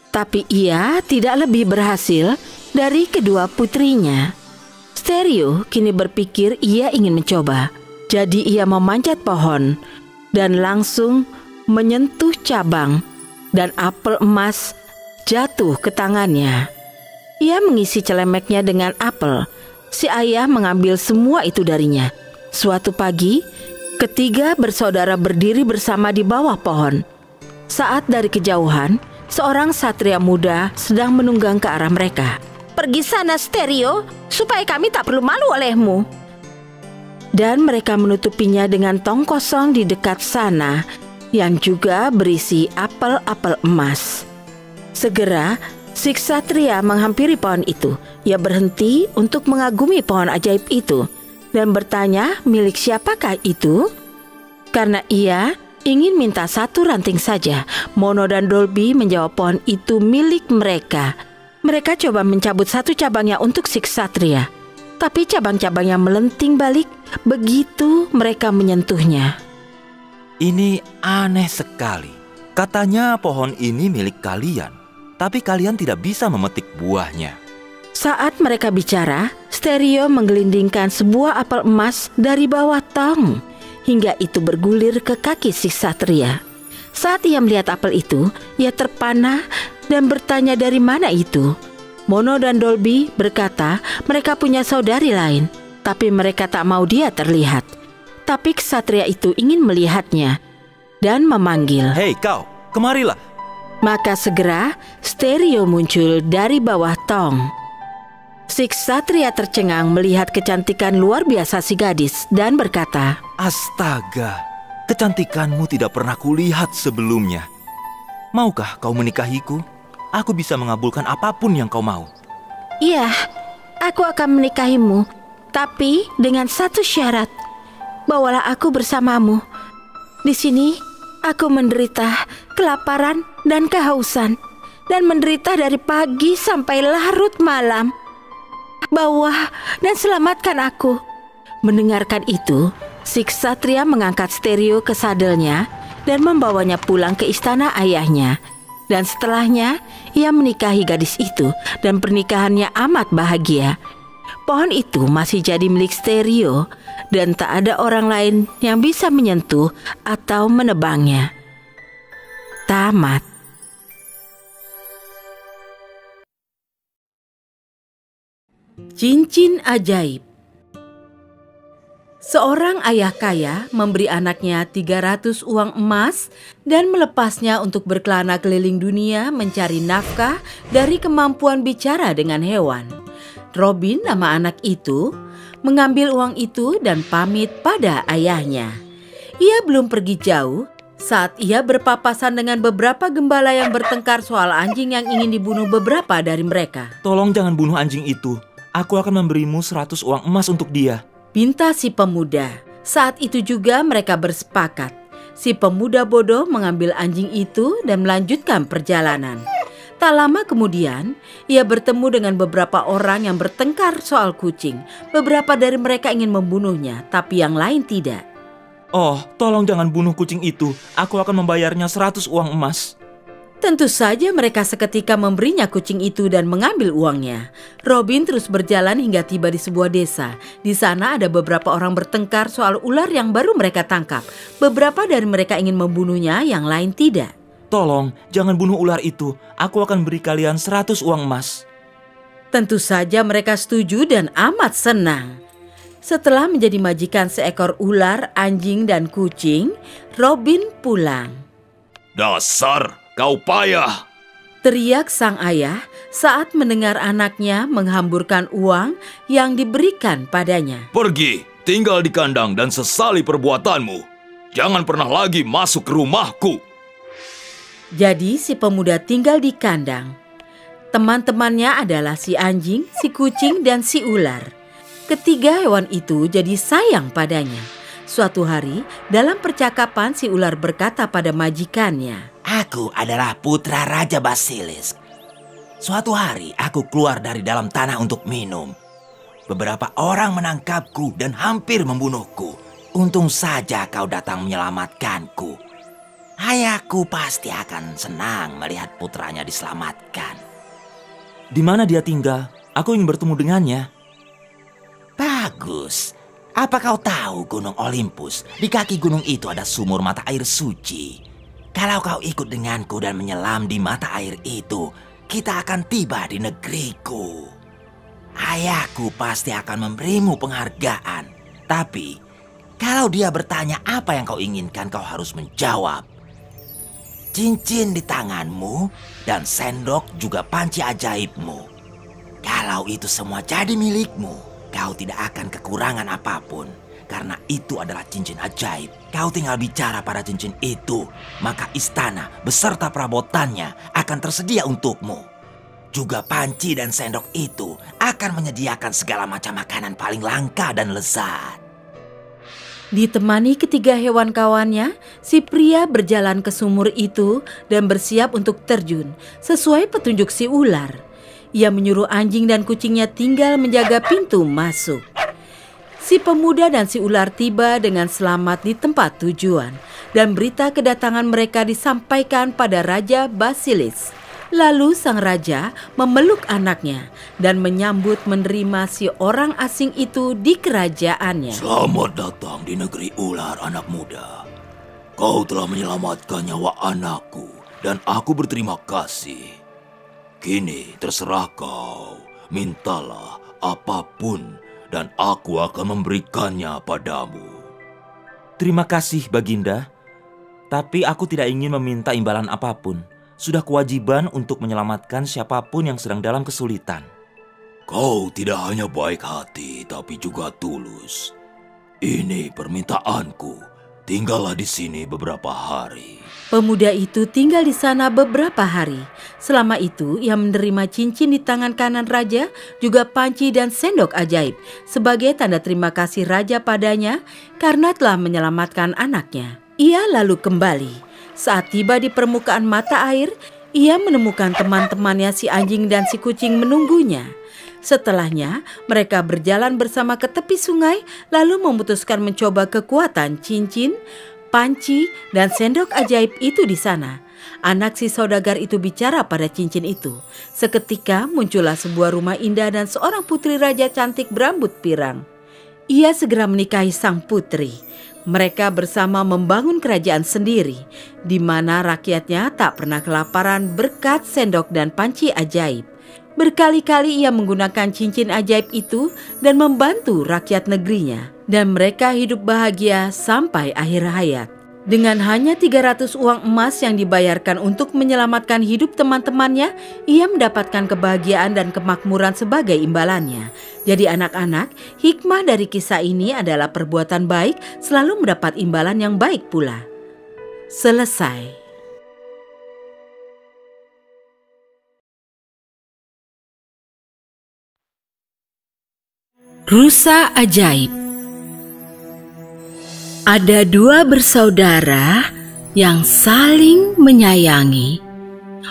Tapi ia tidak lebih berhasil dari kedua putrinya. Stereo kini berpikir ia ingin mencoba. Jadi ia memanjat pohon dan langsung menyentuh cabang, dan apel emas jatuh ke tangannya. Ia mengisi celemeknya dengan apel. Si ayah mengambil semua itu darinya. Suatu pagi, ketiga bersaudara berdiri bersama di bawah pohon. Saat dari kejauhan, seorang satria muda sedang menunggang ke arah mereka. "Pergi sana, Stereo, supaya kami tak perlu malu olehmu." Dan mereka menutupinya dengan tong kosong di dekat sana yang juga berisi apel-apel emas. Segera si ksatria menghampiri pohon itu. Ia berhenti untuk mengagumi pohon ajaib itu dan bertanya milik siapakah itu. Karena ia ingin minta satu ranting saja, Mono dan Dolby menjawab pohon itu milik mereka. Mereka coba mencabut satu cabangnya untuk si ksatria, tapi cabang-cabangnya melenting balik begitu mereka menyentuhnya. Ini aneh sekali. Katanya pohon ini milik kalian, tapi kalian tidak bisa memetik buahnya. Saat mereka bicara, Stereo menggelindingkan sebuah apel emas dari bawah tong hingga itu bergulir ke kaki si ksatria. Saat ia melihat apel itu, ia terpana dan bertanya dari mana itu. Mono dan Dolby berkata mereka punya saudari lain, tapi mereka tak mau dia terlihat. Tapi ksatria itu ingin melihatnya dan memanggil, "Hei kau, kemarilah." Maka segera Stereo muncul dari bawah tong. Si ksatria tercengang melihat kecantikan luar biasa si gadis dan berkata, "Astaga, kecantikanmu tidak pernah kulihat sebelumnya. Maukah kau menikahiku? Aku bisa mengabulkan apapun yang kau mau." "Iya, aku akan menikahimu, tapi dengan satu syarat. Bawalah aku bersamamu. Di sini aku menderita kelaparan dan kehausan, dan menderita dari pagi sampai larut malam. Bawa dan selamatkan aku." Mendengarkan itu, si ksatria mengangkat Stereo ke sadelnya dan membawanya pulang ke istana ayahnya. Dan setelahnya, ia menikahi gadis itu dan pernikahannya amat bahagia. Pohon itu masih jadi milik Stereo dan tak ada orang lain yang bisa menyentuh atau menebangnya. Tamat. Cincin ajaib. Seorang ayah kaya memberi anaknya 300 uang emas dan melepasnya untuk berkelana keliling dunia mencari nafkah dari kemampuan bicara dengan hewan. Robin, nama anak itu, mengambil uang itu dan pamit pada ayahnya. Ia belum pergi jauh saat ia berpapasan dengan beberapa gembala yang bertengkar soal anjing yang ingin dibunuh beberapa dari mereka. "Tolong jangan bunuh anjing itu. Aku akan memberimu 100 uang emas untuk dia," pinta si pemuda. Saat itu juga mereka bersepakat. Si pemuda bodoh mengambil anjing itu dan melanjutkan perjalanan. Tak lama kemudian, ia bertemu dengan beberapa orang yang bertengkar soal kucing. Beberapa dari mereka ingin membunuhnya, tapi yang lain tidak. Oh, tolong jangan bunuh kucing itu. Aku akan membayarnya 100 uang emas. Tentu saja mereka seketika memberinya kucing itu dan mengambil uangnya. Robin terus berjalan hingga tiba di sebuah desa. Di sana ada beberapa orang bertengkar soal ular yang baru mereka tangkap. Beberapa dari mereka ingin membunuhnya, yang lain tidak. Tolong, jangan bunuh ular itu. Aku akan beri kalian 100 uang emas. Tentu saja mereka setuju dan amat senang. Setelah menjadi majikan seekor ular, anjing, dan kucing, Robin pulang. Dasar, kau payah! Teriak sang ayah saat mendengar anaknya menghamburkan uang yang diberikan padanya. Pergi, tinggal di kandang dan sesali perbuatanmu. Jangan pernah lagi masuk ke rumahku. Jadi si pemuda tinggal di kandang. Teman-temannya adalah si anjing, si kucing, dan si ular. Ketiga hewan itu jadi sayang padanya. Suatu hari, dalam percakapan si ular berkata pada majikannya, Aku adalah putra Raja Basilisk. Suatu hari aku keluar dari dalam tanah untuk minum. Beberapa orang menangkapku dan hampir membunuhku. Untung saja kau datang menyelamatkanku. Ayahku pasti akan senang melihat putranya diselamatkan. Di mana dia tinggal? Aku ingin bertemu dengannya. Bagus. Apa kau tahu Gunung Olympus? Di kaki gunung itu ada sumur mata air suci. Kalau kau ikut denganku dan menyelam di mata air itu, kita akan tiba di negeriku. Ayahku pasti akan memberimu penghargaan. Tapi, kalau dia bertanya apa yang kau inginkan, kau harus menjawab. Cincin di tanganmu dan sendok juga panci ajaibmu. Kalau itu semua jadi milikmu, kau tidak akan kekurangan apapun. Karena itu adalah cincin ajaib. Kau tinggal bicara pada cincin itu, maka istana beserta perabotannya akan tersedia untukmu. Juga panci dan sendok itu akan menyediakan segala macam makanan paling langka dan lezat. Ditemani ketiga hewan kawannya, si pria berjalan ke sumur itu dan bersiap untuk terjun, sesuai petunjuk si ular. Ia menyuruh anjing dan kucingnya tinggal menjaga pintu masuk. Si pemuda dan si ular tiba dengan selamat di tempat tujuan, dan berita kedatangan mereka disampaikan pada Raja Basilisk. Lalu sang raja memeluk anaknya dan menyambut menerima si orang asing itu di kerajaannya. Selamat datang di negeri ular, anak muda. Kau telah menyelamatkan nyawa anakku dan aku berterima kasih. Kini terserah kau, mintalah apapun dan aku akan memberikannya padamu. Terima kasih, Baginda. Tapi aku tidak ingin meminta imbalan apapun. Sudah kewajiban untuk menyelamatkan siapapun yang sedang dalam kesulitan. Kau tidak hanya baik hati, tapi juga tulus. Ini permintaanku. Tinggallah di sini beberapa hari. Pemuda itu tinggal di sana beberapa hari. Selama itu, ia menerima cincin di tangan kanan raja, juga panci dan sendok ajaib, sebagai tanda terima kasih raja padanya karena telah menyelamatkan anaknya. Ia lalu kembali. Saat tiba di permukaan mata air, ia menemukan teman-temannya si anjing dan si kucing menunggunya. Setelahnya, mereka berjalan bersama ke tepi sungai, lalu memutuskan mencoba kekuatan cincin, panci, dan sendok ajaib itu di sana. Anak si saudagar itu bicara pada cincin itu. Seketika muncullah sebuah rumah indah dan seorang putri raja cantik berambut pirang. Ia segera menikahi sang putri. Mereka bersama membangun kerajaan sendiri, di mana rakyatnya tak pernah kelaparan berkat sendok dan panci ajaib. Berkali-kali ia menggunakan cincin ajaib itu dan membantu rakyat negerinya. Dan mereka hidup bahagia sampai akhir hayat. Dengan hanya 300 uang emas yang dibayarkan untuk menyelamatkan hidup teman-temannya, ia mendapatkan kebahagiaan dan kemakmuran sebagai imbalannya. Jadi anak-anak, hikmah dari kisah ini adalah perbuatan baik selalu mendapat imbalan yang baik pula. Selesai. Rusa ajaib. Ada dua bersaudara yang saling menyayangi.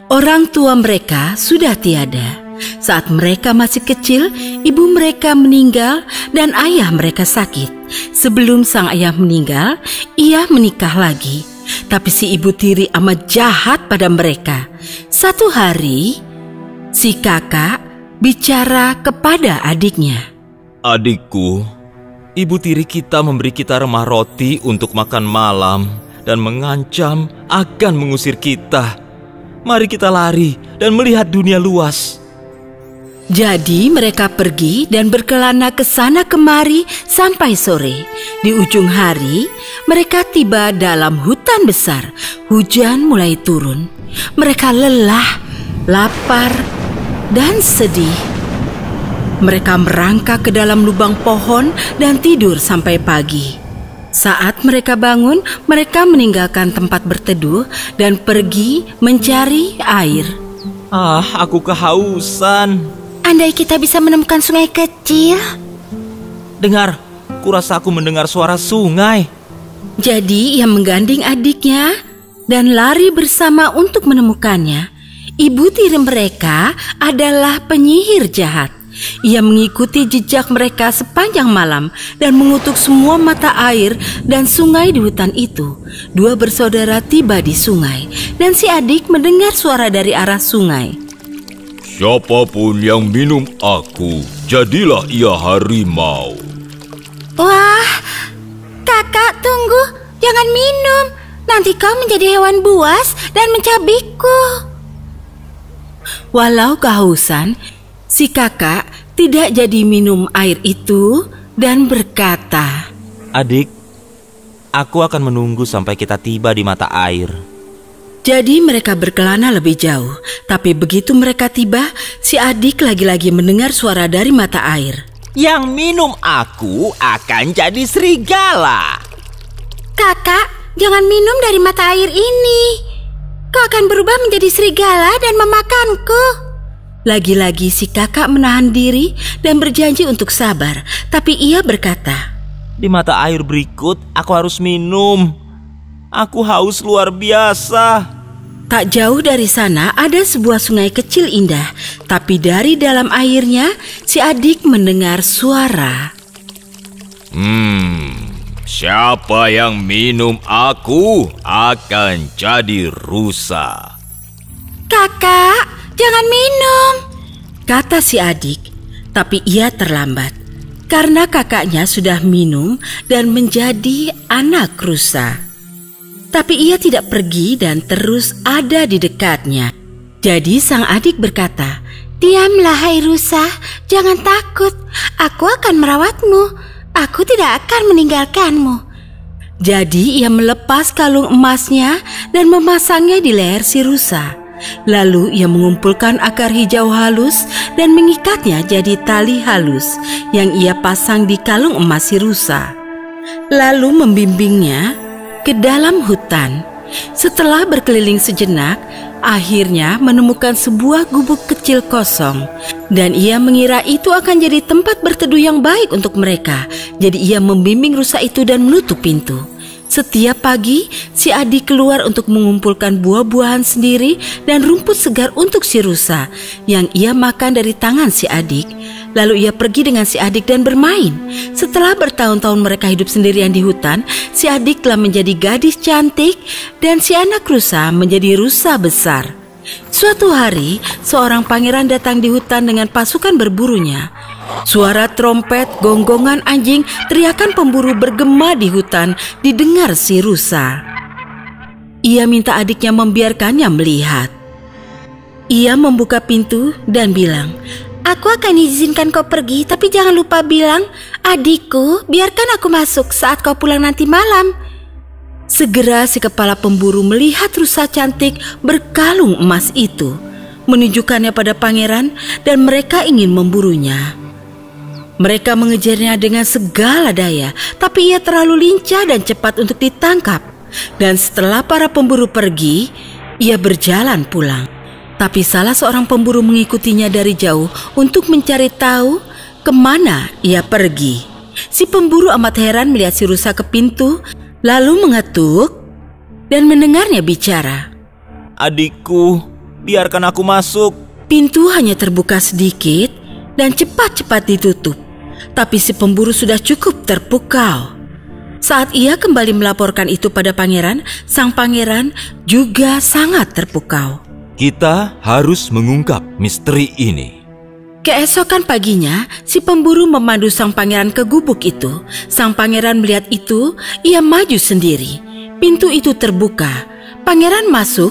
Orang tua mereka sudah tiada. Saat mereka masih kecil, ibu mereka meninggal dan ayah mereka sakit. Sebelum sang ayah meninggal, ia menikah lagi. Tapi si ibu tiri amat jahat pada mereka. Satu hari, si kakak bicara kepada adiknya. Adikku, ibu tiri kita memberi kita remah roti untuk makan malam dan mengancam akan mengusir kita. Mari kita lari dan melihat dunia luas. Jadi mereka pergi dan berkelana ke sana kemari sampai sore. Di ujung hari, mereka tiba dalam hutan besar. Hujan mulai turun. Mereka lelah, lapar, dan sedih. Mereka merangkak ke dalam lubang pohon dan tidur sampai pagi. Saat mereka bangun, mereka meninggalkan tempat berteduh dan pergi mencari air. Aku kehausan. Andai kita bisa menemukan sungai kecil. Dengar, kurasa aku mendengar suara sungai. Jadi ia menggandeng adiknya dan lari bersama untuk menemukannya. Ibu tiri mereka adalah penyihir jahat. Ia mengikuti jejak mereka sepanjang malam dan mengutuk semua mata air dan sungai di hutan itu. Dua bersaudara tiba di sungai dan si adik mendengar suara dari arah sungai. Siapapun yang minum aku, jadilah ia harimau. Wah, kakak tunggu, jangan minum. Nanti kau menjadi hewan buas dan mencabikku. Walau kehausan, si kakak tidak jadi minum air itu dan berkata, Adik, aku akan menunggu sampai kita tiba di mata air. Jadi mereka berkelana lebih jauh. Tapi begitu mereka tiba, si adik lagi-lagi mendengar suara dari mata air. Yang minum aku akan jadi serigala. Kakak, jangan minum dari mata air ini. Kau akan berubah menjadi serigala dan memakanku. Lagi-lagi si kakak menahan diri dan berjanji untuk sabar. Tapi ia berkata, Di mata air berikut aku harus minum. Aku haus luar biasa. Tak jauh dari sana ada sebuah sungai kecil indah. Tapi dari dalam airnya si adik mendengar suara. Siapa yang minum aku akan jadi rusa. Kakak, jangan minum, kata si adik. Tapi ia terlambat karena kakaknya sudah minum dan menjadi anak rusa. Tapi ia tidak pergi dan terus ada di dekatnya. Jadi sang adik berkata, diamlah hai rusa, jangan takut. Aku akan merawatmu. Aku tidak akan meninggalkanmu. Jadi ia melepas kalung emasnya dan memasangnya di leher si rusa. Lalu ia mengumpulkan akar hijau halus dan mengikatnya jadi tali halus yang ia pasang di kalung emas si rusa. Lalu membimbingnya ke dalam hutan. Setelah berkeliling sejenak, akhirnya menemukan sebuah gubuk kecil kosong. Dan ia mengira itu akan jadi tempat berteduh yang baik untuk mereka. Jadi ia membimbing rusa itu dan menutup pintu. Setiap pagi, si adik keluar untuk mengumpulkan buah-buahan sendiri dan rumput segar untuk si rusa yang ia makan dari tangan si adik. Lalu ia pergi dengan si adik dan bermain. Setelah bertahun-tahun mereka hidup sendirian di hutan, si adik telah menjadi gadis cantik dan si anak rusa menjadi rusa besar. Suatu hari, seorang pangeran datang di hutan dengan pasukan berburunya. Suara trompet, gonggongan anjing, teriakan pemburu bergema di hutan didengar si rusa. Ia minta adiknya membiarkannya melihat. Ia membuka pintu dan bilang, aku akan izinkan kau pergi, tapi jangan lupa bilang, adikku, biarkan aku masuk saat kau pulang nanti malam. Segera si kepala pemburu melihat rusa cantik berkalung emas itu, menunjukkannya pada pangeran dan mereka ingin memburunya. Mereka mengejarnya dengan segala daya, tapi ia terlalu lincah dan cepat untuk ditangkap. Dan setelah para pemburu pergi, ia berjalan pulang. Tapi salah seorang pemburu mengikutinya dari jauh untuk mencari tahu kemana ia pergi. Si pemburu amat heran melihat si rusa ke pintu, lalu mengetuk dan mendengarnya bicara. Adikku, biarkan aku masuk. Pintu hanya terbuka sedikit dan cepat-cepat ditutup. Tapi si pemburu sudah cukup terpukau. Saat ia kembali melaporkan itu pada pangeran, sang pangeran juga sangat terpukau. Kita harus mengungkap misteri ini. Keesokan paginya, si pemburu memandu sang pangeran ke gubuk itu. Sang pangeran melihat itu, ia maju sendiri. Pintu itu terbuka. Pangeran masuk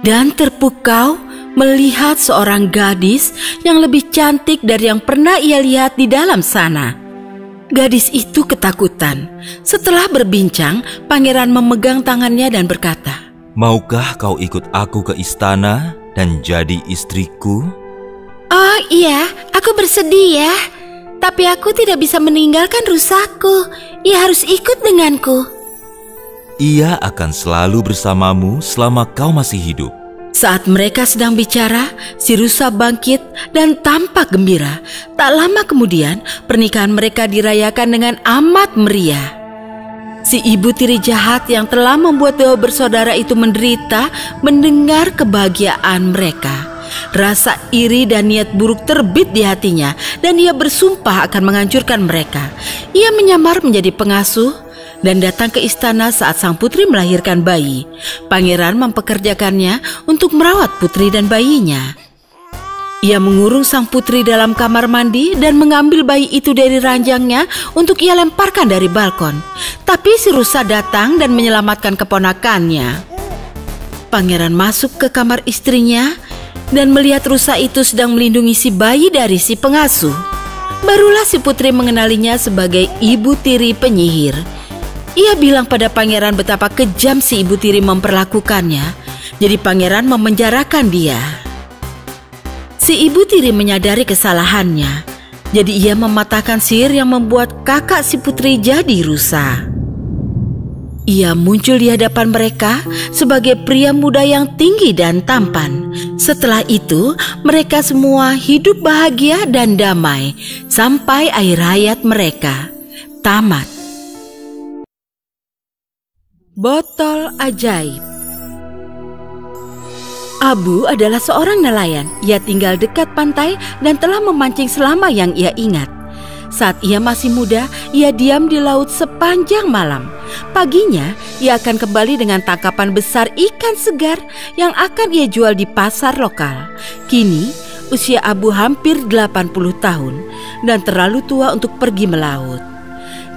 dan terpukau melihat seorang gadis yang lebih cantik dari yang pernah ia lihat di dalam sana. Gadis itu ketakutan. Setelah berbincang, pangeran memegang tangannya dan berkata, "Maukah kau ikut aku ke istana dan jadi istriku?" Oh iya, aku bersedia. Tapi aku tidak bisa meninggalkan rusaku. Ia harus ikut denganku. Ia akan selalu bersamamu selama kau masih hidup. Saat mereka sedang bicara, si rusa bangkit dan tampak gembira. Tak lama kemudian, pernikahan mereka dirayakan dengan amat meriah. Si ibu tiri jahat yang telah membuat dua bersaudara itu menderita mendengar kebahagiaan mereka. Rasa iri dan niat buruk terbit di hatinya dan ia bersumpah akan menghancurkan mereka. Ia menyamar menjadi pengasuh dan datang ke istana saat sang putri melahirkan bayi. Pangeran mempekerjakannya untuk merawat putri dan bayinya. Ia mengurung sang putri dalam kamar mandi dan mengambil bayi itu dari ranjangnya untuk ia lemparkan dari balkon. Tapi si rusa datang dan menyelamatkan keponakannya. Pangeran masuk ke kamar istrinya dan melihat rusa itu sedang melindungi si bayi dari si pengasuh. Barulah si putri mengenalinya sebagai ibu tiri penyihir. Ia bilang pada pangeran betapa kejam si ibu tiri memperlakukannya. Jadi pangeran memenjarakan dia. Si ibu tiri menyadari kesalahannya. Jadi ia mematahkan sihir yang membuat kakak si putri jadi rusa. Ia muncul di hadapan mereka sebagai pria muda yang tinggi dan tampan. Setelah itu, mereka semua hidup bahagia dan damai sampai akhir hayat mereka. Tamat. Botol ajaib. Abu adalah seorang nelayan. Ia tinggal dekat pantai dan telah memancing selama yang ia ingat. Saat ia masih muda, ia diam di laut sepanjang malam. Paginya, ia akan kembali dengan tangkapan besar ikan segar yang akan ia jual di pasar lokal. Kini, usia Abu hampir 80 tahun dan terlalu tua untuk pergi melaut.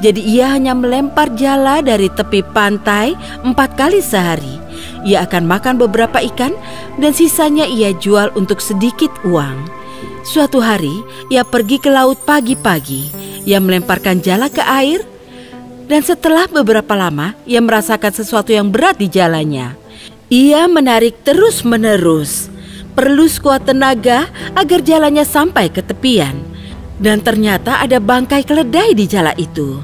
Jadi ia hanya melempar jala dari tepi pantai 4 kali sehari. Ia akan makan beberapa ikan dan sisanya ia jual untuk sedikit uang. Suatu hari, ia pergi ke laut pagi-pagi. Ia melemparkan jala ke air dan setelah beberapa lama, ia merasakan sesuatu yang berat di jalanya. Ia menarik terus-menerus. Perlu sekuat tenaga agar jalannya sampai ke tepian. Dan ternyata ada bangkai keledai di jala itu.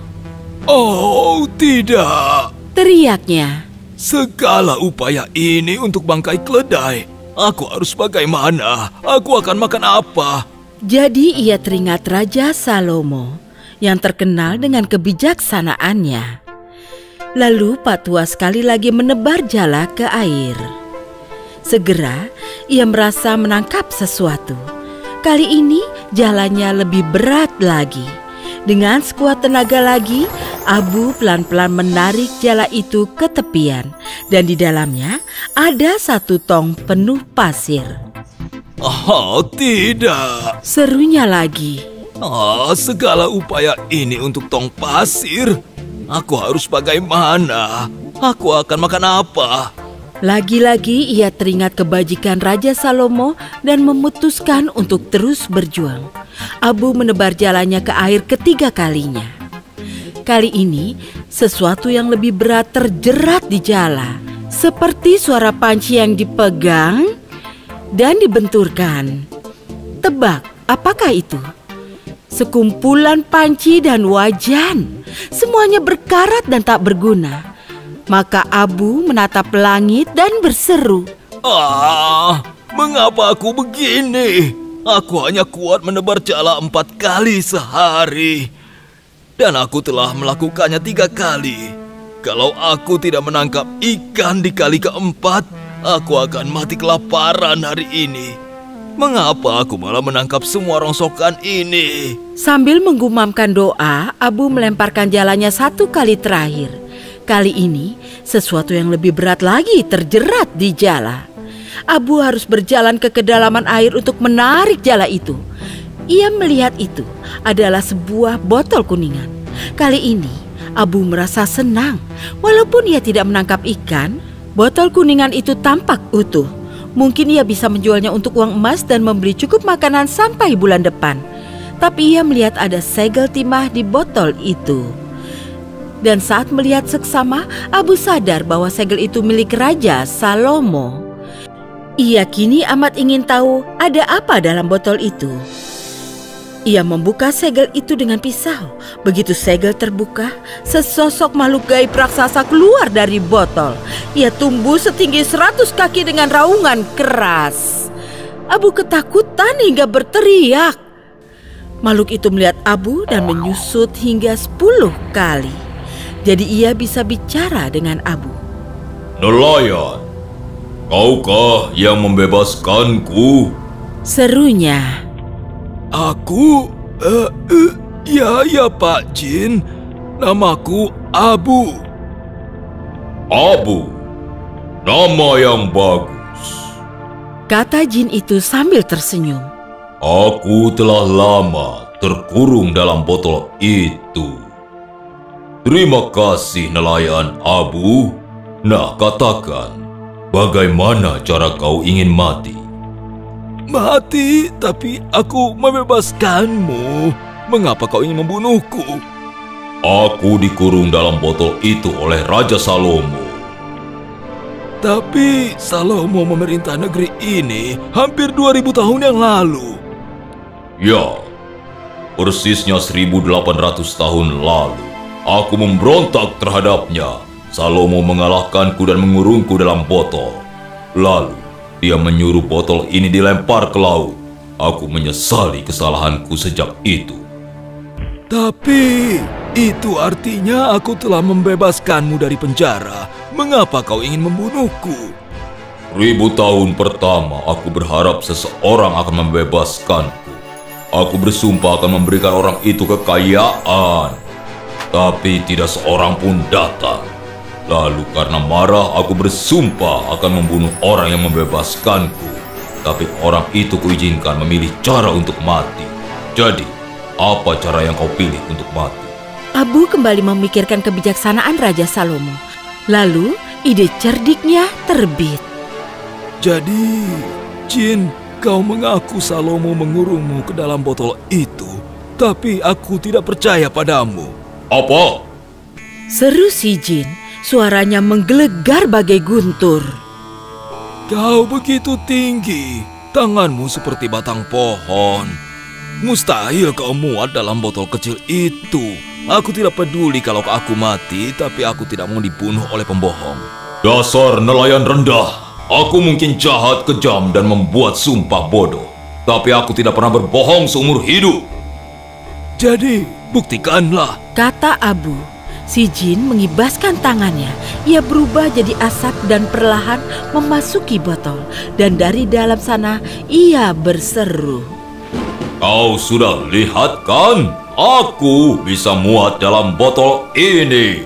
Oh, tidak. Teriaknya. Segala upaya ini untuk bangkai keledai. Aku harus bagaimana? Aku akan makan apa? Jadi ia teringat Raja Salomo yang terkenal dengan kebijaksanaannya. Lalu Pak Tua sekali lagi menebar jala ke air. Segera ia merasa menangkap sesuatu. Kali ini jalannya lebih berat lagi. Dengan sekuat tenaga lagi, Abu pelan-pelan menarik jala itu ke tepian. Dan di dalamnya ada satu tong penuh pasir. Oh, tidak. Serunya lagi. Oh, segala upaya ini untuk tong pasir. Aku harus bagaimana? Aku akan makan apa? Lagi-lagi ia teringat kebajikan Raja Salomo dan memutuskan untuk terus berjuang. Abu menebar jalannya ke air ketiga kalinya. Kali ini sesuatu yang lebih berat terjerat di jala. Seperti suara panci yang dipegang dan dibenturkan. Tebak, apakah itu? Sekumpulan panci dan wajan. Semuanya berkarat dan tak berguna. Maka Abu menatap langit dan berseru, Ah, mengapa aku begini? Aku hanya kuat menebar jala 4 kali sehari. Dan aku telah melakukannya 3 kali. Kalau aku tidak menangkap ikan di kali keempat, Aku akan mati kelaparan hari ini. Mengapa aku malah menangkap semua rongsokan ini? Sambil menggumamkan doa, Abu melemparkan jalannya 1 kali terakhir. Kali ini, sesuatu yang lebih berat lagi terjerat di jala. Abu harus berjalan ke kedalaman air untuk menarik jala itu. Ia melihat itu adalah sebuah botol kuningan. Kali ini, Abu merasa senang. Walaupun ia tidak menangkap ikan, botol kuningan itu tampak utuh. Mungkin ia bisa menjualnya untuk uang emas dan membeli cukup makanan sampai bulan depan. Tapi ia melihat ada segel timah di botol itu. Dan saat melihat seksama, Abu sadar bahwa segel itu milik Raja Salomo. Ia kini amat ingin tahu ada apa dalam botol itu. Ia membuka segel itu dengan pisau. Begitu segel terbuka, sesosok makhluk gaib raksasa keluar dari botol. Ia tumbuh setinggi 100 kaki dengan raungan keras. Abu ketakutan hingga berteriak. Makhluk itu melihat Abu dan menyusut hingga 10 kali. Jadi ia bisa bicara dengan Abu. Nelayan, kaukah yang membebaskanku? Serunya. Aku, ya Pak Jin, namaku Abu. Abu, nama yang bagus, kata jin itu sambil tersenyum. Aku telah lama terkurung dalam botol itu. Terima kasih nelayan Abu. Nah, katakan, bagaimana cara kau ingin mati? Mati, tapi aku membebaskanmu. Mengapa kau ingin membunuhku? Aku dikurung dalam botol itu oleh Raja Salomo. Tapi Salomo memerintah negeri ini hampir 2000 tahun yang lalu. Ya, persisnya 1800 tahun lalu. Aku memberontak terhadapnya. Salomo mengalahkanku dan mengurungku dalam botol. Lalu, dia menyuruh botol ini dilempar ke laut. Aku menyesali kesalahanku sejak itu. Tapi itu artinya aku telah membebaskanmu dari penjara. Mengapa kau ingin membunuhku? 1000 tahun pertama aku berharap seseorang akan membebaskanku. Aku bersumpah akan memberikan orang itu kekayaan. Tapi tidak seorang pun datang. Lalu karena marah aku bersumpah akan membunuh orang yang membebaskanku. Tapi orang itu kuizinkan memilih cara untuk mati. Jadi, apa cara yang kau pilih untuk mati? Abu kembali memikirkan kebijaksanaan Raja Salomo. Lalu ide cerdiknya terbit. Jadi, Jin, kau mengaku Salomo mengurungmu ke dalam botol itu. Tapi aku tidak percaya padamu. Apa? Seru si jin. Suaranya menggelegar bagai guntur. Kau begitu tinggi, tanganmu seperti batang pohon. Mustahil kau muat dalam botol kecil itu. Aku tidak peduli kalau aku mati, tapi aku tidak mau dibunuh oleh pembohong. Dasar nelayan rendah. Aku mungkin jahat, kejam, dan membuat sumpah bodoh. Tapi aku tidak pernah berbohong seumur hidup. Jadi, buktikanlah, kata Abu. Si jin mengibaskan tangannya. Ia berubah jadi asap dan perlahan memasuki botol. Dan dari dalam sana ia berseru. Kau sudah lihat kan? Aku bisa muat dalam botol ini.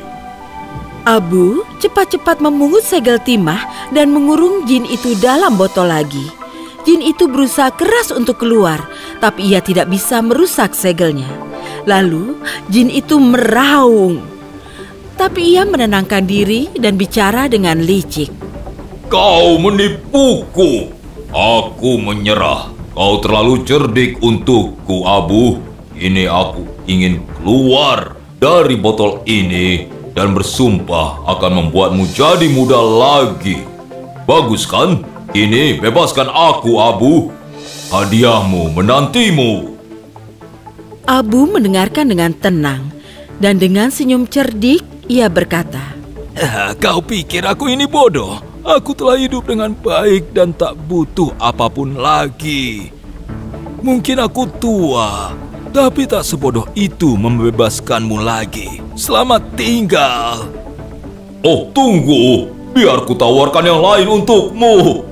Abu cepat-cepat memungut segel timah dan mengurung jin itu dalam botol lagi. Jin itu berusaha keras untuk keluar, tapi ia tidak bisa merusak segelnya. Lalu jin itu meraung. Tapi ia menenangkan diri dan bicara dengan licik. Kau menipuku. Aku menyerah. Kau terlalu cerdik untukku, Abu. Ini aku ingin keluar dari botol ini dan bersumpah akan membuatmu jadi muda lagi. Bagus kan? Ini bebaskan aku, Abu. Hadiahmu menantimu. Abu mendengarkan dengan tenang dan dengan senyum cerdik. Ia berkata, Kau pikir aku ini bodoh? Aku telah hidup dengan baik dan tak butuh apapun lagi. Mungkin aku tua, tapi tak sebodoh itu membebaskanmu lagi. Selamat tinggal. Oh, tunggu. Biar ku tawarkan yang lain untukmu.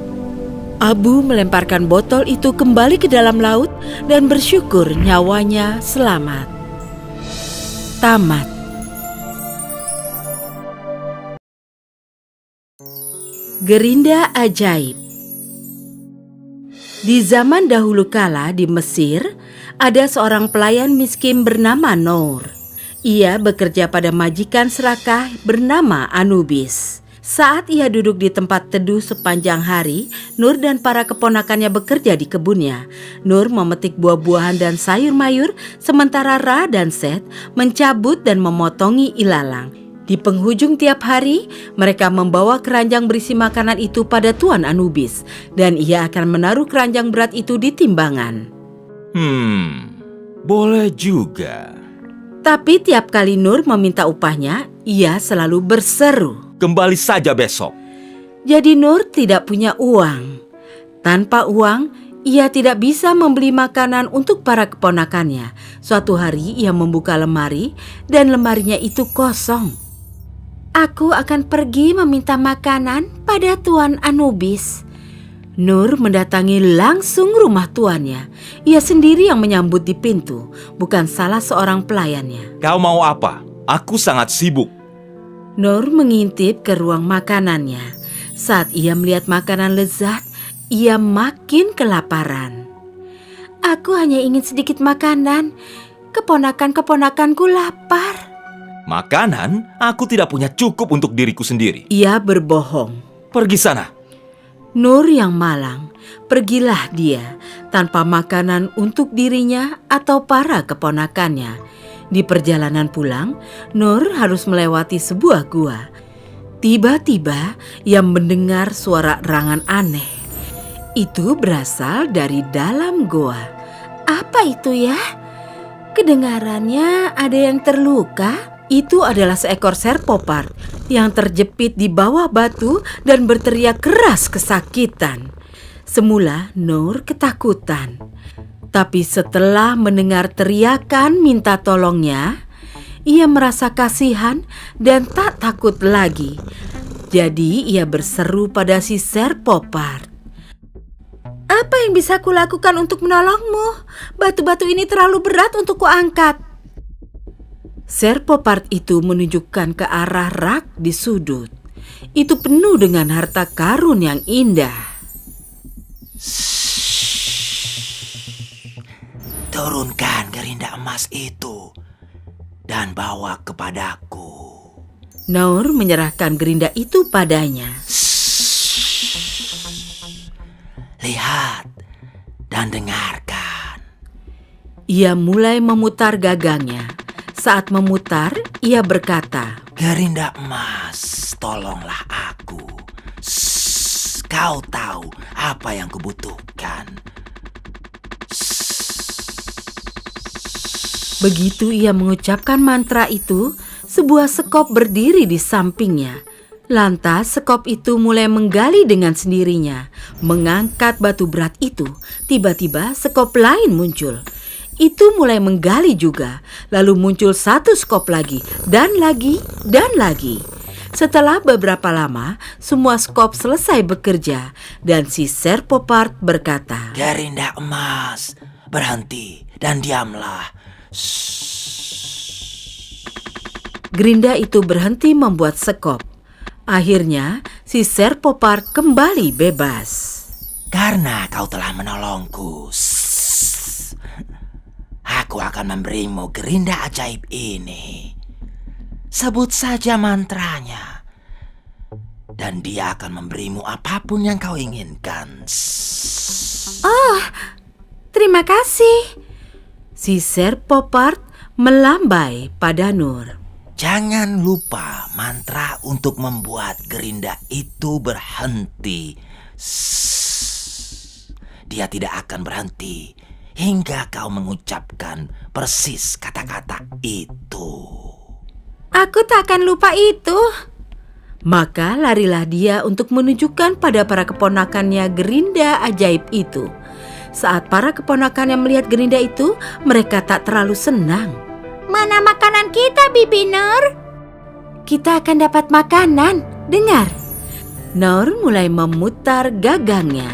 Abu melemparkan botol itu kembali ke dalam laut dan bersyukur nyawanya selamat. Tamat. Gerinda ajaib. Di zaman dahulu kala di Mesir, ada seorang pelayan miskin bernama Noor. Ia bekerja pada majikan serakah bernama Anubis. Saat ia duduk di tempat teduh sepanjang hari, Nur dan para keponakannya bekerja di kebunnya. Nur memetik buah-buahan dan sayur mayur, sementara Ra dan Set mencabut dan memotongi ilalang. Di penghujung tiap hari, mereka membawa keranjang berisi makanan itu pada Tuan Anubis, dan ia akan menaruh keranjang berat itu di timbangan. Boleh juga. Tapi tiap kali Nur meminta upahnya, ia selalu berseru, Kembali saja besok. jadi Nur tidak punya uang. Tanpa uang, ia tidak bisa membeli makanan untuk para keponakannya. Suatu hari ia membuka lemari dan lemarinya itu kosong. Aku akan pergi meminta makanan pada Tuan Anubis. Nur mendatangi langsung rumah tuannya. Ia sendiri yang menyambut di pintu, bukan salah seorang pelayannya. Kau mau apa? Aku sangat sibuk. Nur mengintip ke ruang makanannya. Saat ia melihat makanan lezat, ia makin kelaparan. Aku hanya ingin sedikit makanan. Keponakan-keponakanku lapar. Makanan? Aku tidak punya cukup untuk diriku sendiri. Ia berbohong. Pergi sana. Nur yang malang, pergilah dia tanpa makanan untuk dirinya atau para keponakannya. Di perjalanan pulang, Nur harus melewati sebuah gua. Tiba-tiba ia mendengar suara erangan aneh. Itu berasal dari dalam gua. Apa itu ya? Kedengarannya ada yang terluka. Itu adalah seekor serpopard yang terjepit di bawah batu dan berteriak keras kesakitan. Semula Nur ketakutan. Tapi setelah mendengar teriakan minta tolongnya, ia merasa kasihan dan tak takut lagi. Jadi ia berseru pada si serpopard. Apa yang bisa kulakukan untuk menolongmu? Batu-batu ini terlalu berat untuk kuangkat. Serpopard itu menunjukkan ke arah rak di sudut. Itu penuh dengan harta karun yang indah. Turunkan gerinda emas itu dan bawa kepadaku. Noor menyerahkan gerinda itu padanya. Lihat dan dengarkan. Ia mulai memutar gagangnya. Saat memutar, ia berkata, Gerinda emas, tolonglah aku. Kau tahu apa yang kubutuhkan. Begitu ia mengucapkan mantra itu, sebuah sekop berdiri di sampingnya. Lantas sekop itu mulai menggali dengan sendirinya, mengangkat batu berat itu. Tiba-tiba sekop lain muncul. Itu mulai menggali juga, lalu muncul satu sekop lagi, dan lagi, dan lagi. Setelah beberapa lama, semua sekop selesai bekerja, dan si serpopard berkata, Gerinda emas, berhenti dan diamlah. Gerinda itu berhenti membuat sekop. Akhirnya, si serpopard kembali bebas. Karena kau telah menolongku, aku akan memberimu gerinda ajaib ini. Sebut saja mantranya, dan dia akan memberimu apapun yang kau inginkan. Oh, terima kasih. Si serpopard melambai pada Nur. Jangan lupa mantra untuk membuat gerinda itu berhenti. Dia tidak akan berhenti hingga kau mengucapkan persis kata-kata itu. Aku tak akan lupa itu. Maka larilah dia untuk menunjukkan pada para keponakannya gerinda ajaib itu. Saat para keponakannya melihat gerinda itu, mereka tak terlalu senang. Mana makanan kita, Bibi Nur? Kita akan dapat makanan. Dengar, Nur mulai memutar gagangnya.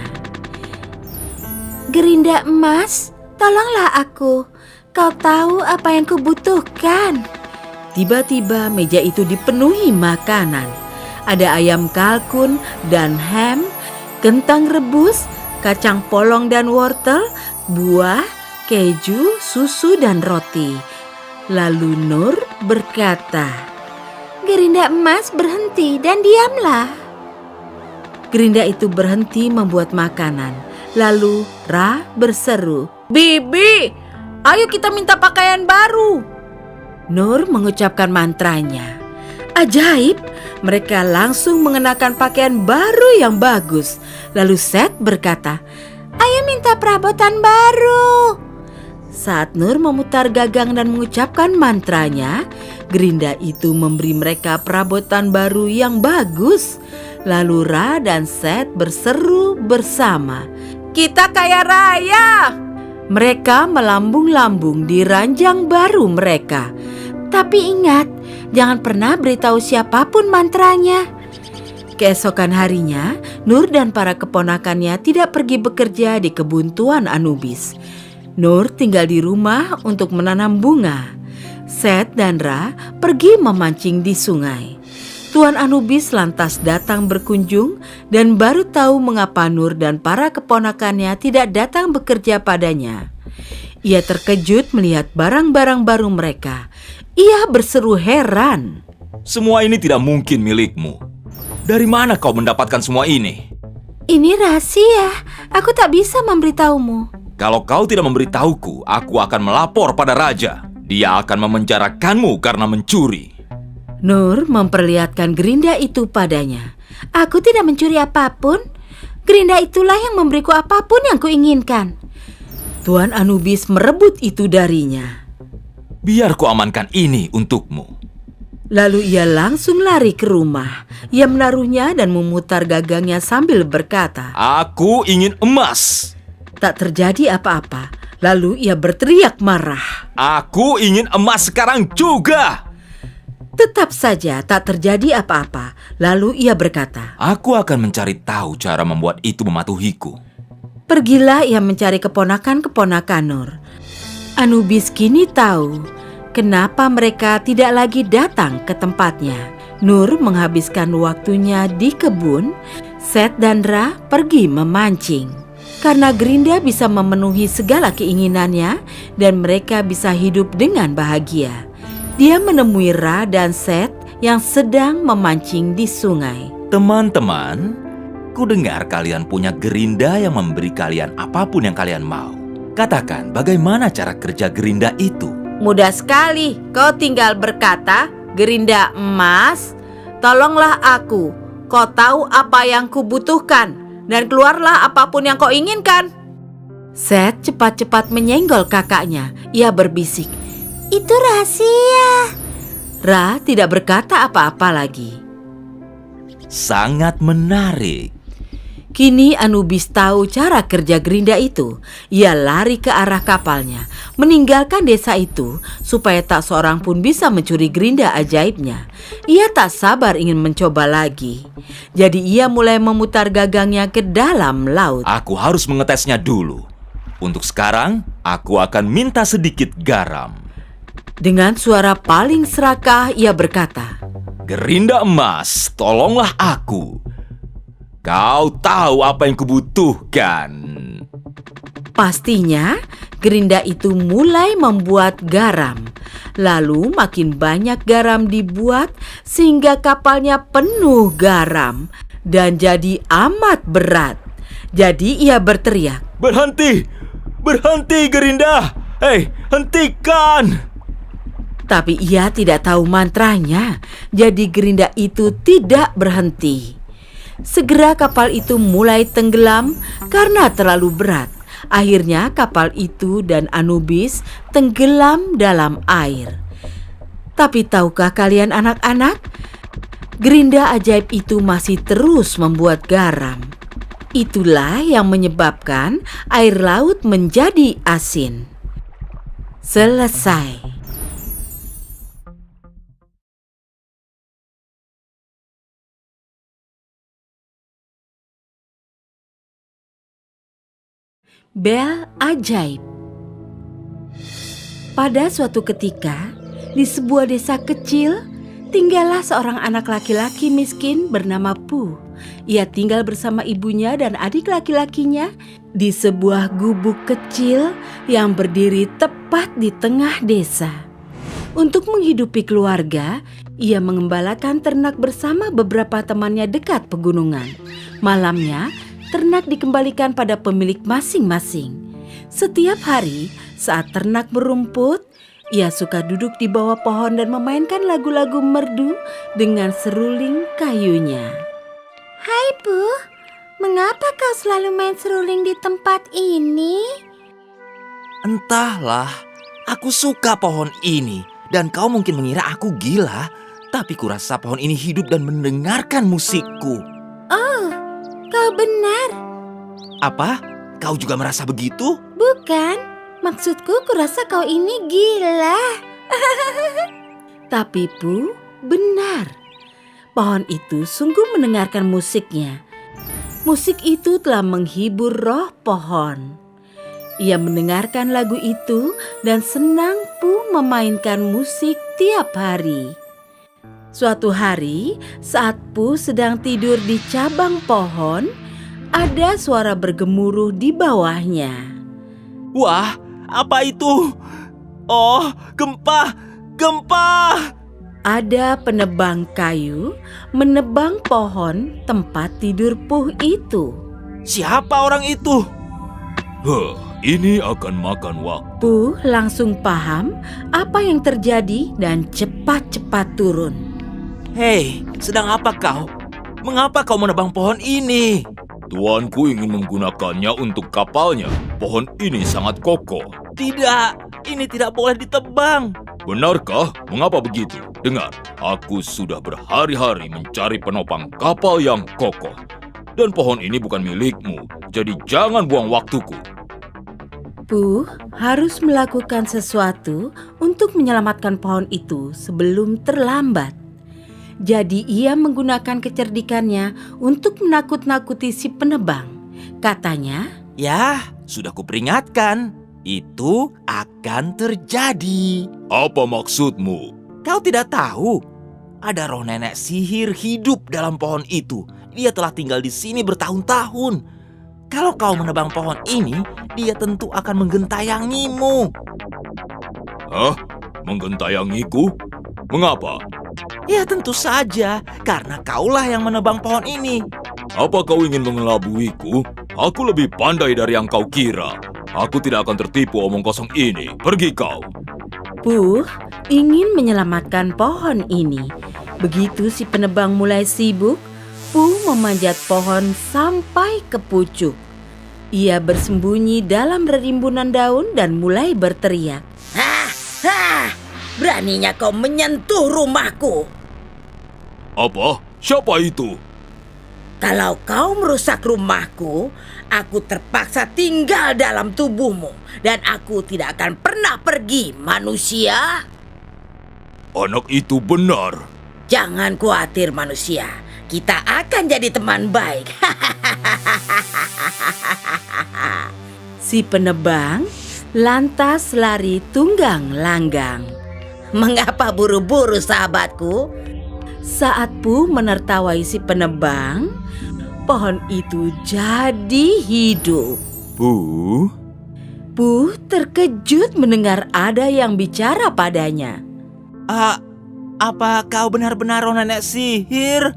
Gerinda emas, tolonglah aku. Kau tahu apa yang kubutuhkan. Tiba-tiba meja itu dipenuhi makanan. Ada ayam kalkun dan ham, kentang rebus, kacang polong dan wortel, buah, keju, susu dan roti. Lalu Nur berkata, Gerinda emas, berhenti dan diamlah. Gerinda itu berhenti membuat makanan. Lalu Ra berseru, Bibi, ayo kita minta pakaian baru. Nur mengucapkan mantranya. Ajaib, mereka langsung mengenakan pakaian baru yang bagus. Lalu Seth berkata, ayo minta perabotan baru. Saat Nur memutar gagang dan mengucapkan mantranya, Gerinda itu memberi mereka perabotan baru yang bagus. Lalu Ra dan Seth berseru bersama, kita kaya raya. Mereka melambung-lambung di ranjang baru mereka. Tapi ingat, jangan pernah beritahu siapapun mantranya. Keesokan harinya, Nur dan para keponakannya tidak pergi bekerja di kebun Tuan Anubis. Nur tinggal di rumah untuk menanam bunga. Seth dan Ra pergi memancing di sungai. Tuan Anubis lantas datang berkunjung dan baru tahu mengapa Nur dan para keponakannya tidak datang bekerja padanya. Ia terkejut melihat barang-barang baru mereka. Ia berseru heran. Semua ini tidak mungkin milikmu. Dari mana kau mendapatkan semua ini? Ini rahasia, aku tak bisa memberitahumu. Kalau kau tidak memberitahuku, aku akan melapor pada raja. Dia akan memenjarakanmu karena mencuri. Nur memperlihatkan gerinda itu padanya. Aku tidak mencuri apapun. Gerinda itulah yang memberiku apapun yang kuinginkan. Tuan Anubis merebut itu darinya. Biar ku amankan ini untukmu. Lalu ia langsung lari ke rumah. Ia menaruhnya dan memutar gagangnya sambil berkata, Aku ingin emas. Tak terjadi apa-apa. Lalu ia berteriak marah. Aku ingin emas sekarang juga. Tetap saja tak terjadi apa-apa. Lalu ia berkata, Aku akan mencari tahu cara membuat itu mematuhiku. Pergilah ia mencari keponakan-keponakan Nur. Anubis kini tahu kenapa mereka tidak lagi datang ke tempatnya. Nur menghabiskan waktunya di kebun. Seth dan Ra pergi memancing. Karena Gerinda bisa memenuhi segala keinginannya dan mereka bisa hidup dengan bahagia. Dia menemui Ra dan Seth yang sedang memancing di sungai. Teman-teman, ku dengar kalian punya Gerinda yang memberi kalian apapun yang kalian mau. Katakan bagaimana cara kerja Gerinda itu? Mudah sekali, kau tinggal berkata, Gerinda emas, tolonglah aku. Kau tahu apa yang kubutuhkan dan keluarlah apapun yang kau inginkan. Seth cepat-cepat menyenggol kakaknya. Ia berbisik, itu rahasia. Ra tidak berkata apa-apa lagi. Sangat menarik. Kini Anubis tahu cara kerja Gerinda itu. Ia lari ke arah kapalnya, meninggalkan desa itu supaya tak seorang pun bisa mencuri Gerinda ajaibnya. Ia tak sabar ingin mencoba lagi. Jadi ia mulai memutar gagangnya ke dalam laut. Aku harus mengetesnya dulu. Untuk sekarang, aku akan minta sedikit garam. Dengan suara paling serakah ia berkata, Gerinda emas, tolonglah aku. Kau tahu apa yang kubutuhkan. Pastinya Gerinda itu mulai membuat garam. Lalu makin banyak garam dibuat sehingga kapalnya penuh garam dan jadi amat berat. Jadi ia berteriak, Berhenti! Berhenti Gerinda! Hei, hentikan! Tapi ia tidak tahu mantranya. Jadi Gerinda itu tidak berhenti. Segera kapal itu mulai tenggelam karena terlalu berat. Akhirnya kapal itu dan Anubis tenggelam dalam air. Tapi tahukah kalian anak-anak? Gerinda ajaib itu masih terus membuat garam. Itulah yang menyebabkan air laut menjadi asin. Selesai. Bel ajaib. Pada suatu ketika, di sebuah desa kecil, tinggallah seorang anak laki-laki miskin bernama Pooh. Ia tinggal bersama ibunya dan adik laki-lakinya di sebuah gubuk kecil yang berdiri tepat di tengah desa. Untuk menghidupi keluarga, ia mengembalakan ternak bersama beberapa temannya dekat pegunungan. Malamnya, ternak dikembalikan pada pemilik masing-masing. Setiap hari, saat ternak merumput, ia suka duduk di bawah pohon dan memainkan lagu-lagu merdu dengan seruling kayunya. Hai Pooh, mengapa kau selalu main seruling di tempat ini? Entahlah, aku suka pohon ini dan kau mungkin mengira aku gila, tapi kurasa pohon ini hidup dan mendengarkan musikku. Oh, kau benar. Apa? Kau juga merasa begitu? Bukan, maksudku kurasa kau ini gila. Tapi Pooh benar. Pohon itu sungguh mendengarkan musiknya. Musik itu telah menghibur roh pohon. Ia mendengarkan lagu itu dan senang Pooh memainkan musik tiap hari. Suatu hari, saat Pooh sedang tidur di cabang pohon, ada suara bergemuruh di bawahnya. Wah, apa itu? Oh, gempa! Gempa! Ada penebang kayu menebang pohon tempat tidur Pooh itu. Siapa orang itu? Ini akan makan waktu. Pooh langsung paham apa yang terjadi dan cepat-cepat turun. Hei, sedang apa kau? Mengapa kau menebang pohon ini? Tuanku ingin menggunakannya untuk kapalnya. Pohon ini sangat kokoh. Tidak, ini tidak boleh ditebang. Benarkah? Mengapa begitu? Dengar, aku sudah berhari-hari mencari penopang kapal yang kokoh. Dan pohon ini bukan milikmu, jadi jangan buang waktuku. Pooh harus melakukan sesuatu untuk menyelamatkan pohon itu sebelum terlambat. Jadi ia menggunakan kecerdikannya untuk menakut-nakuti si penebang. Katanya, Ya, sudah kuperingatkan. Itu akan terjadi. Apa maksudmu? Kau tidak tahu? Ada roh nenek sihir hidup dalam pohon itu. Dia telah tinggal di sini bertahun-tahun. Kalau kau menebang pohon ini, dia tentu akan menggentayangimu. Hah? Menggentayangiku? Mengapa? Ya tentu saja, karena kaulah yang menebang pohon ini. Apa kau ingin mengelabuiku? Aku lebih pandai dari yang kau kira. Aku tidak akan tertipu omong kosong ini. Pergi kau. Pooh ingin menyelamatkan pohon ini. Begitu si penebang mulai sibuk, Pooh memanjat pohon sampai ke pucuk. Ia bersembunyi dalam rimbunan daun dan mulai berteriak. Beraninya kau menyentuh rumahku. Apa? Siapa itu? Kalau kau merusak rumahku, aku terpaksa tinggal dalam tubuhmu. Dan aku tidak akan pernah pergi, manusia. Anak itu benar. Jangan khawatir, manusia. Kita akan jadi teman baik. Si penebang lantas lari tunggang-langgang. Mengapa buru-buru, sahabatku? Saat Pooh menertawai si penebang, pohon itu jadi hidup. Pooh terkejut mendengar ada yang bicara padanya. Apa kau benar-benar roh nenek sihir?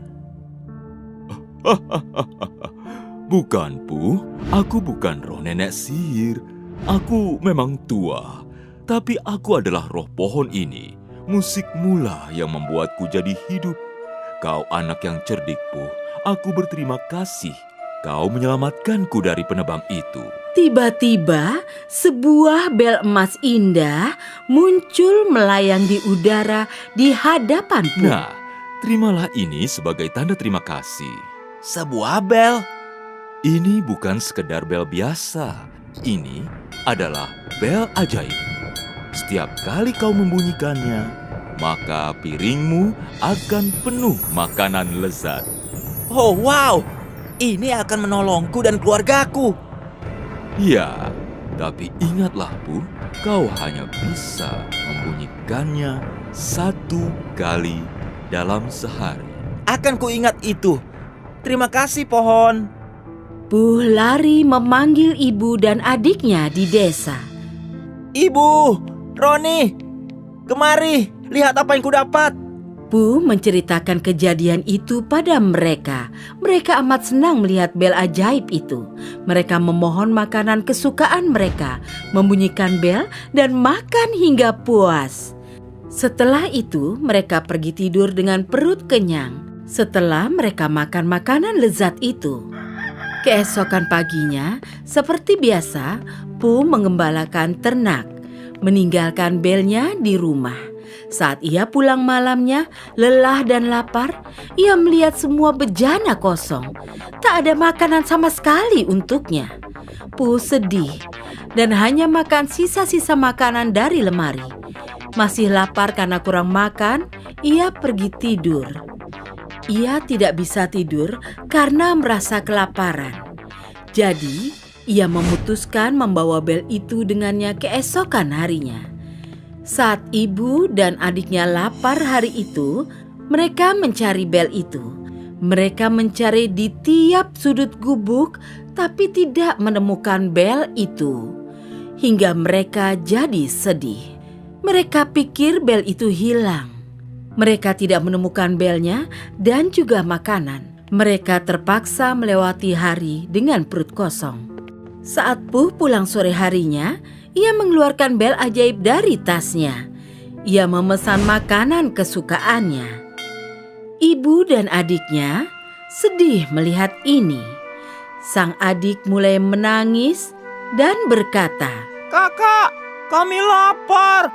Bukan, Pooh. Aku bukan roh nenek sihir. Aku memang tua. Tapi aku adalah roh pohon ini. Musik mula yang membuatku jadi hidup. Kau anak yang cerdik, Pooh. Aku berterima kasih. Kau menyelamatkanku dari penebang itu. Tiba-tiba sebuah bel emas indah muncul melayang di udara di hadapan Pooh. Nah, terimalah ini sebagai tanda terima kasih. Sebuah bel. Ini bukan sekedar bel biasa. Ini adalah bel ajaib. Setiap kali kau membunyikannya, maka piringmu akan penuh makanan lezat. Oh wow, ini akan menolongku dan keluargaku. Ya, tapi ingatlah Pu, kau hanya bisa membunyikannya 1 kali dalam sehari. Akan kuingat itu. Terima kasih, pohon. Pu lari memanggil ibu dan adiknya di desa. Ibu, Roni, kemari, lihat apa yang kudapat. Pu menceritakan kejadian itu pada mereka. Mereka amat senang melihat bel ajaib itu. Mereka memohon makanan kesukaan mereka, membunyikan bel dan makan hingga puas. Setelah itu mereka pergi tidur dengan perut kenyang. Setelah mereka makan makanan lezat itu, keesokan paginya, seperti biasa, Pu mengembalakan ternak, meninggalkan belnya di rumah. Saat ia pulang malamnya, lelah dan lapar, ia melihat semua bejana kosong. Tak ada makanan sama sekali untuknya. Pu sedih dan hanya makan sisa-sisa makanan dari lemari. Masih lapar karena kurang makan, ia pergi tidur. Ia tidak bisa tidur karena merasa kelaparan. Jadi, ia memutuskan membawa bel itu dengannya keesokan harinya. Saat ibu dan adiknya lapar hari itu, mereka mencari bel itu. Mereka mencari di tiap sudut gubuk, tapi tidak menemukan bel itu. Hingga mereka jadi sedih. Mereka pikir bel itu hilang. Mereka tidak menemukan belnya dan juga makanan. Mereka terpaksa melewati hari dengan perut kosong. Saat Pu pulang sore harinya, ia mengeluarkan bel ajaib dari tasnya. Ia memesan makanan kesukaannya. Ibu dan adiknya sedih melihat ini. Sang adik mulai menangis dan berkata, Kakak, kami lapar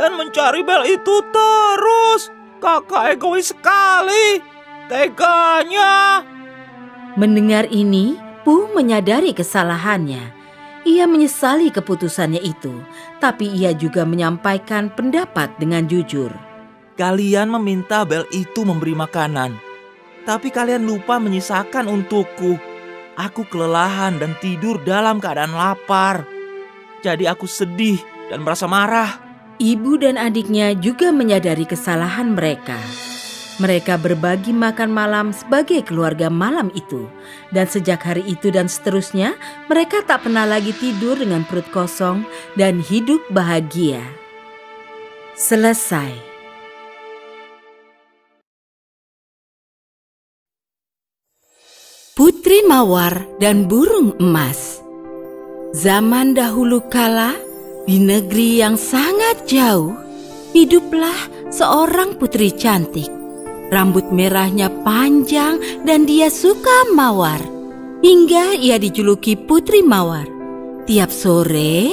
dan mencari bel itu terus. Kakak egois sekali. Teganya. Mendengar ini, Pu menyadari kesalahannya. Ia menyesali keputusannya itu, tapi ia juga menyampaikan pendapat dengan jujur. Kalian meminta bel itu memberi makanan, tapi kalian lupa menyisakan untukku. Aku kelelahan dan tidur dalam keadaan lapar. Jadi aku sedih dan merasa marah. Ibu dan adiknya juga menyadari kesalahan mereka. Mereka berbagi makan malam sebagai keluarga malam itu. Dan sejak hari itu dan seterusnya, mereka tak pernah lagi tidur dengan perut kosong dan hidup bahagia. Selesai. Putri Mawar dan Burung Emas. Zaman dahulu kala, di negeri yang sangat jauh, hiduplah seorang putri cantik. Rambut merahnya panjang dan dia suka mawar. Hingga ia dijuluki Putri Mawar. Tiap sore,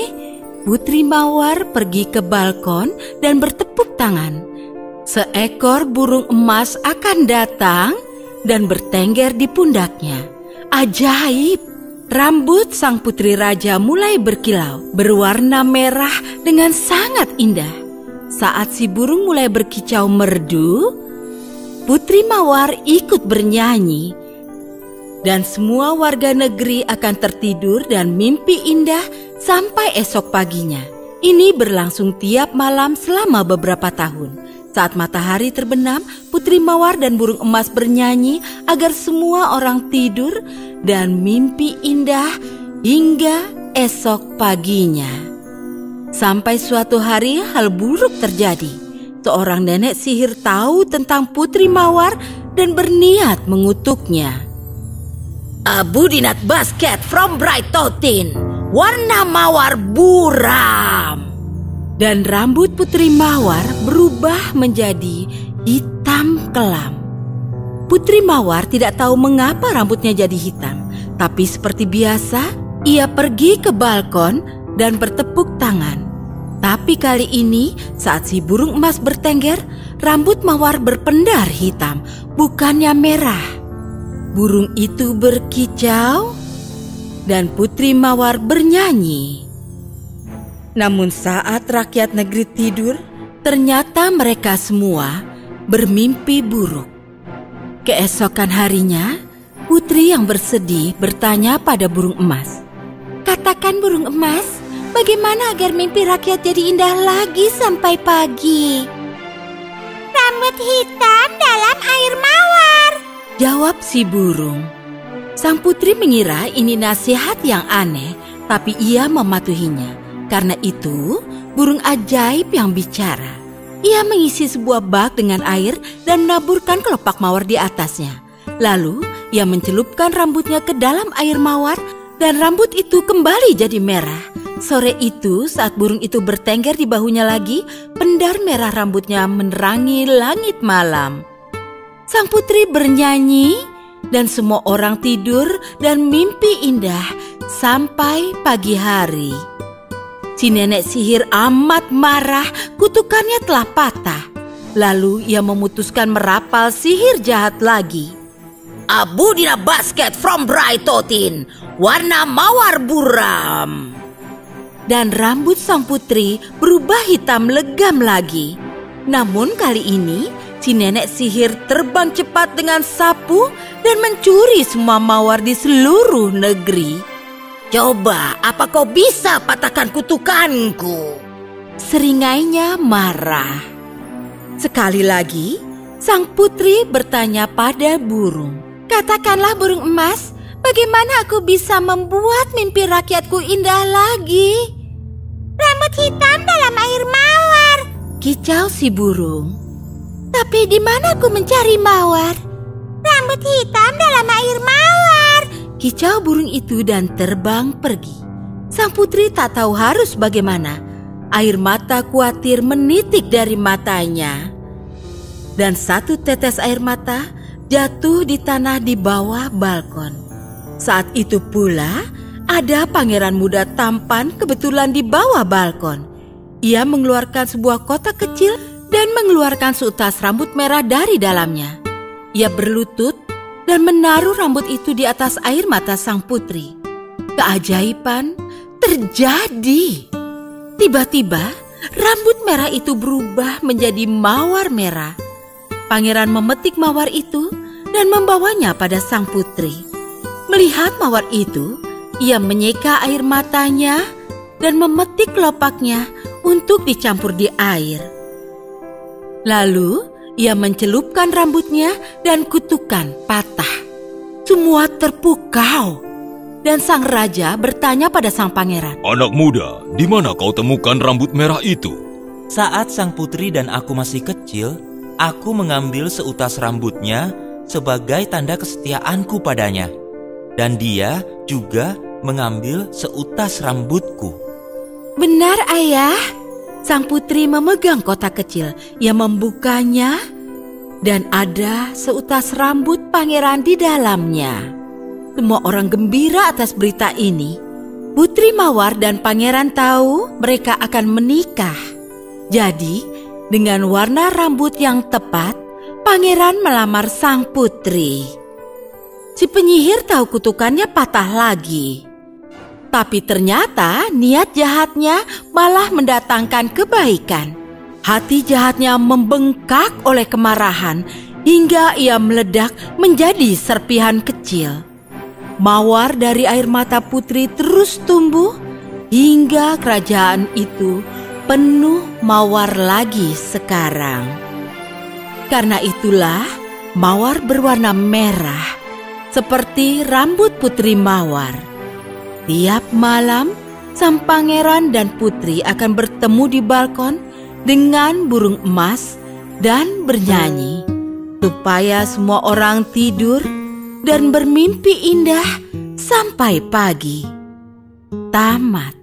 Putri Mawar pergi ke balkon dan bertepuk tangan. Seekor burung emas akan datang dan bertengger di pundaknya. Ajaib! Rambut sang putri raja mulai berkilau, berwarna merah dengan sangat indah. Saat si burung mulai berkicau merdu, Putri Mawar ikut bernyanyi. Dan semua warga negeri akan tertidur dan mimpi indah sampai esok paginya. Ini berlangsung tiap malam selama beberapa tahun. Saat matahari terbenam, Putri Mawar dan burung emas bernyanyi agar semua orang tidur dan mimpi indah hingga esok paginya. Sampai suatu hari hal buruk terjadi. Seorang nenek sihir tahu tentang Putri Mawar dan berniat mengutuknya. Budinat basket from Bright Totin, warna mawar buram. Dan rambut Putri Mawar berubah menjadi hitam kelam. Putri Mawar tidak tahu mengapa rambutnya jadi hitam. Tapi seperti biasa, ia pergi ke balkon dan bertepuk tangan. Tapi kali ini saat si burung emas bertengger, rambut Mawar berpendar hitam, bukannya merah. Burung itu berkicau dan Putri Mawar bernyanyi. Namun saat rakyat negeri tidur, ternyata mereka semua bermimpi buruk. Keesokan harinya, Putri yang bersedih bertanya pada burung emas, Katakan burung emas, bagaimana agar mimpi rakyat jadi indah lagi sampai pagi? Rambut hitam dalam air mawar, jawab si burung. Sang putri mengira ini nasihat yang aneh, tapi ia mematuhinya. Karena itu, burung ajaib yang bicara. Ia mengisi sebuah bak dengan air dan menaburkan kelopak mawar di atasnya. Lalu, ia mencelupkan rambutnya ke dalam air mawar dan rambut itu kembali jadi merah. Sore itu, saat burung itu bertengger di bahunya lagi, pendar merah rambutnya menerangi langit malam. Sang putri bernyanyi dan semua orang tidur dan mimpi indah sampai pagi hari. Si nenek sihir amat marah, kutukannya telah patah. Lalu ia memutuskan merapal sihir jahat lagi. Abu dina basket from Brightotin, warna mawar buram. Dan rambut sang putri berubah hitam legam lagi. Namun kali ini, si nenek sihir terbang cepat dengan sapu dan mencuri semua mawar di seluruh negeri. Coba, apa kau bisa patahkan kutukanku? Seringainya marah. Sekali lagi, sang putri bertanya pada burung. Katakanlah burung emas, bagaimana aku bisa membuat mimpi rakyatku indah lagi? Rambut hitam dalam air mawar, kicau si burung. Tapi di mana aku mencari mawar? Rambut hitam dalam air mawar, kicau burung itu dan terbang pergi. Sang putri tak tahu harus bagaimana. Air mata khawatir menitik dari matanya. Dan satu tetes air mata jatuh di tanah di bawah balkon. Saat itu pula ada pangeran muda tampan kebetulan di bawah balkon. Ia mengeluarkan sebuah kotak kecil dan mengeluarkan seutas rambut merah dari dalamnya. Ia berlutut dan menaruh rambut itu di atas air mata sang putri. Keajaiban terjadi. Tiba-tiba rambut merah itu berubah menjadi mawar merah. Pangeran memetik mawar itu dan membawanya pada sang putri. Melihat mawar itu, ia menyeka air matanya dan memetik kelopaknya untuk dicampur di air. Lalu ia mencelupkan rambutnya dan kutukan patah. Semua terpukau. Dan sang raja bertanya pada sang pangeran, "Anak muda, di mana kau temukan rambut merah itu?" Saat sang putri dan aku masih kecil, aku mengambil seutas rambutnya sebagai tanda kesetiaanku padanya. Dan dia juga mengambil seutas rambutku. "Benar, ayah." Sang putri memegang kotak kecil. Ia membukanya dan ada seutas rambut pangeran di dalamnya. Semua orang gembira atas berita ini. Putri Mawar dan pangeran tahu mereka akan menikah. Jadi, dengan warna rambut yang tepat, pangeran melamar sang putri. Si penyihir tahu kutukannya patah lagi. Tapi ternyata niat jahatnya malah mendatangkan kebaikan. Hati jahatnya membengkak oleh kemarahan hingga ia meledak menjadi serpihan kecil. Mawar dari air mata putri terus tumbuh hingga kerajaan itu penuh mawar lagi sekarang. Karena itulah mawar berwarna merah seperti rambut putri mawar. Tiap malam sang pangeran dan putri akan bertemu di balkon dengan burung emas dan bernyanyi supaya semua orang tidur dan bermimpi indah sampai pagi. Tamat.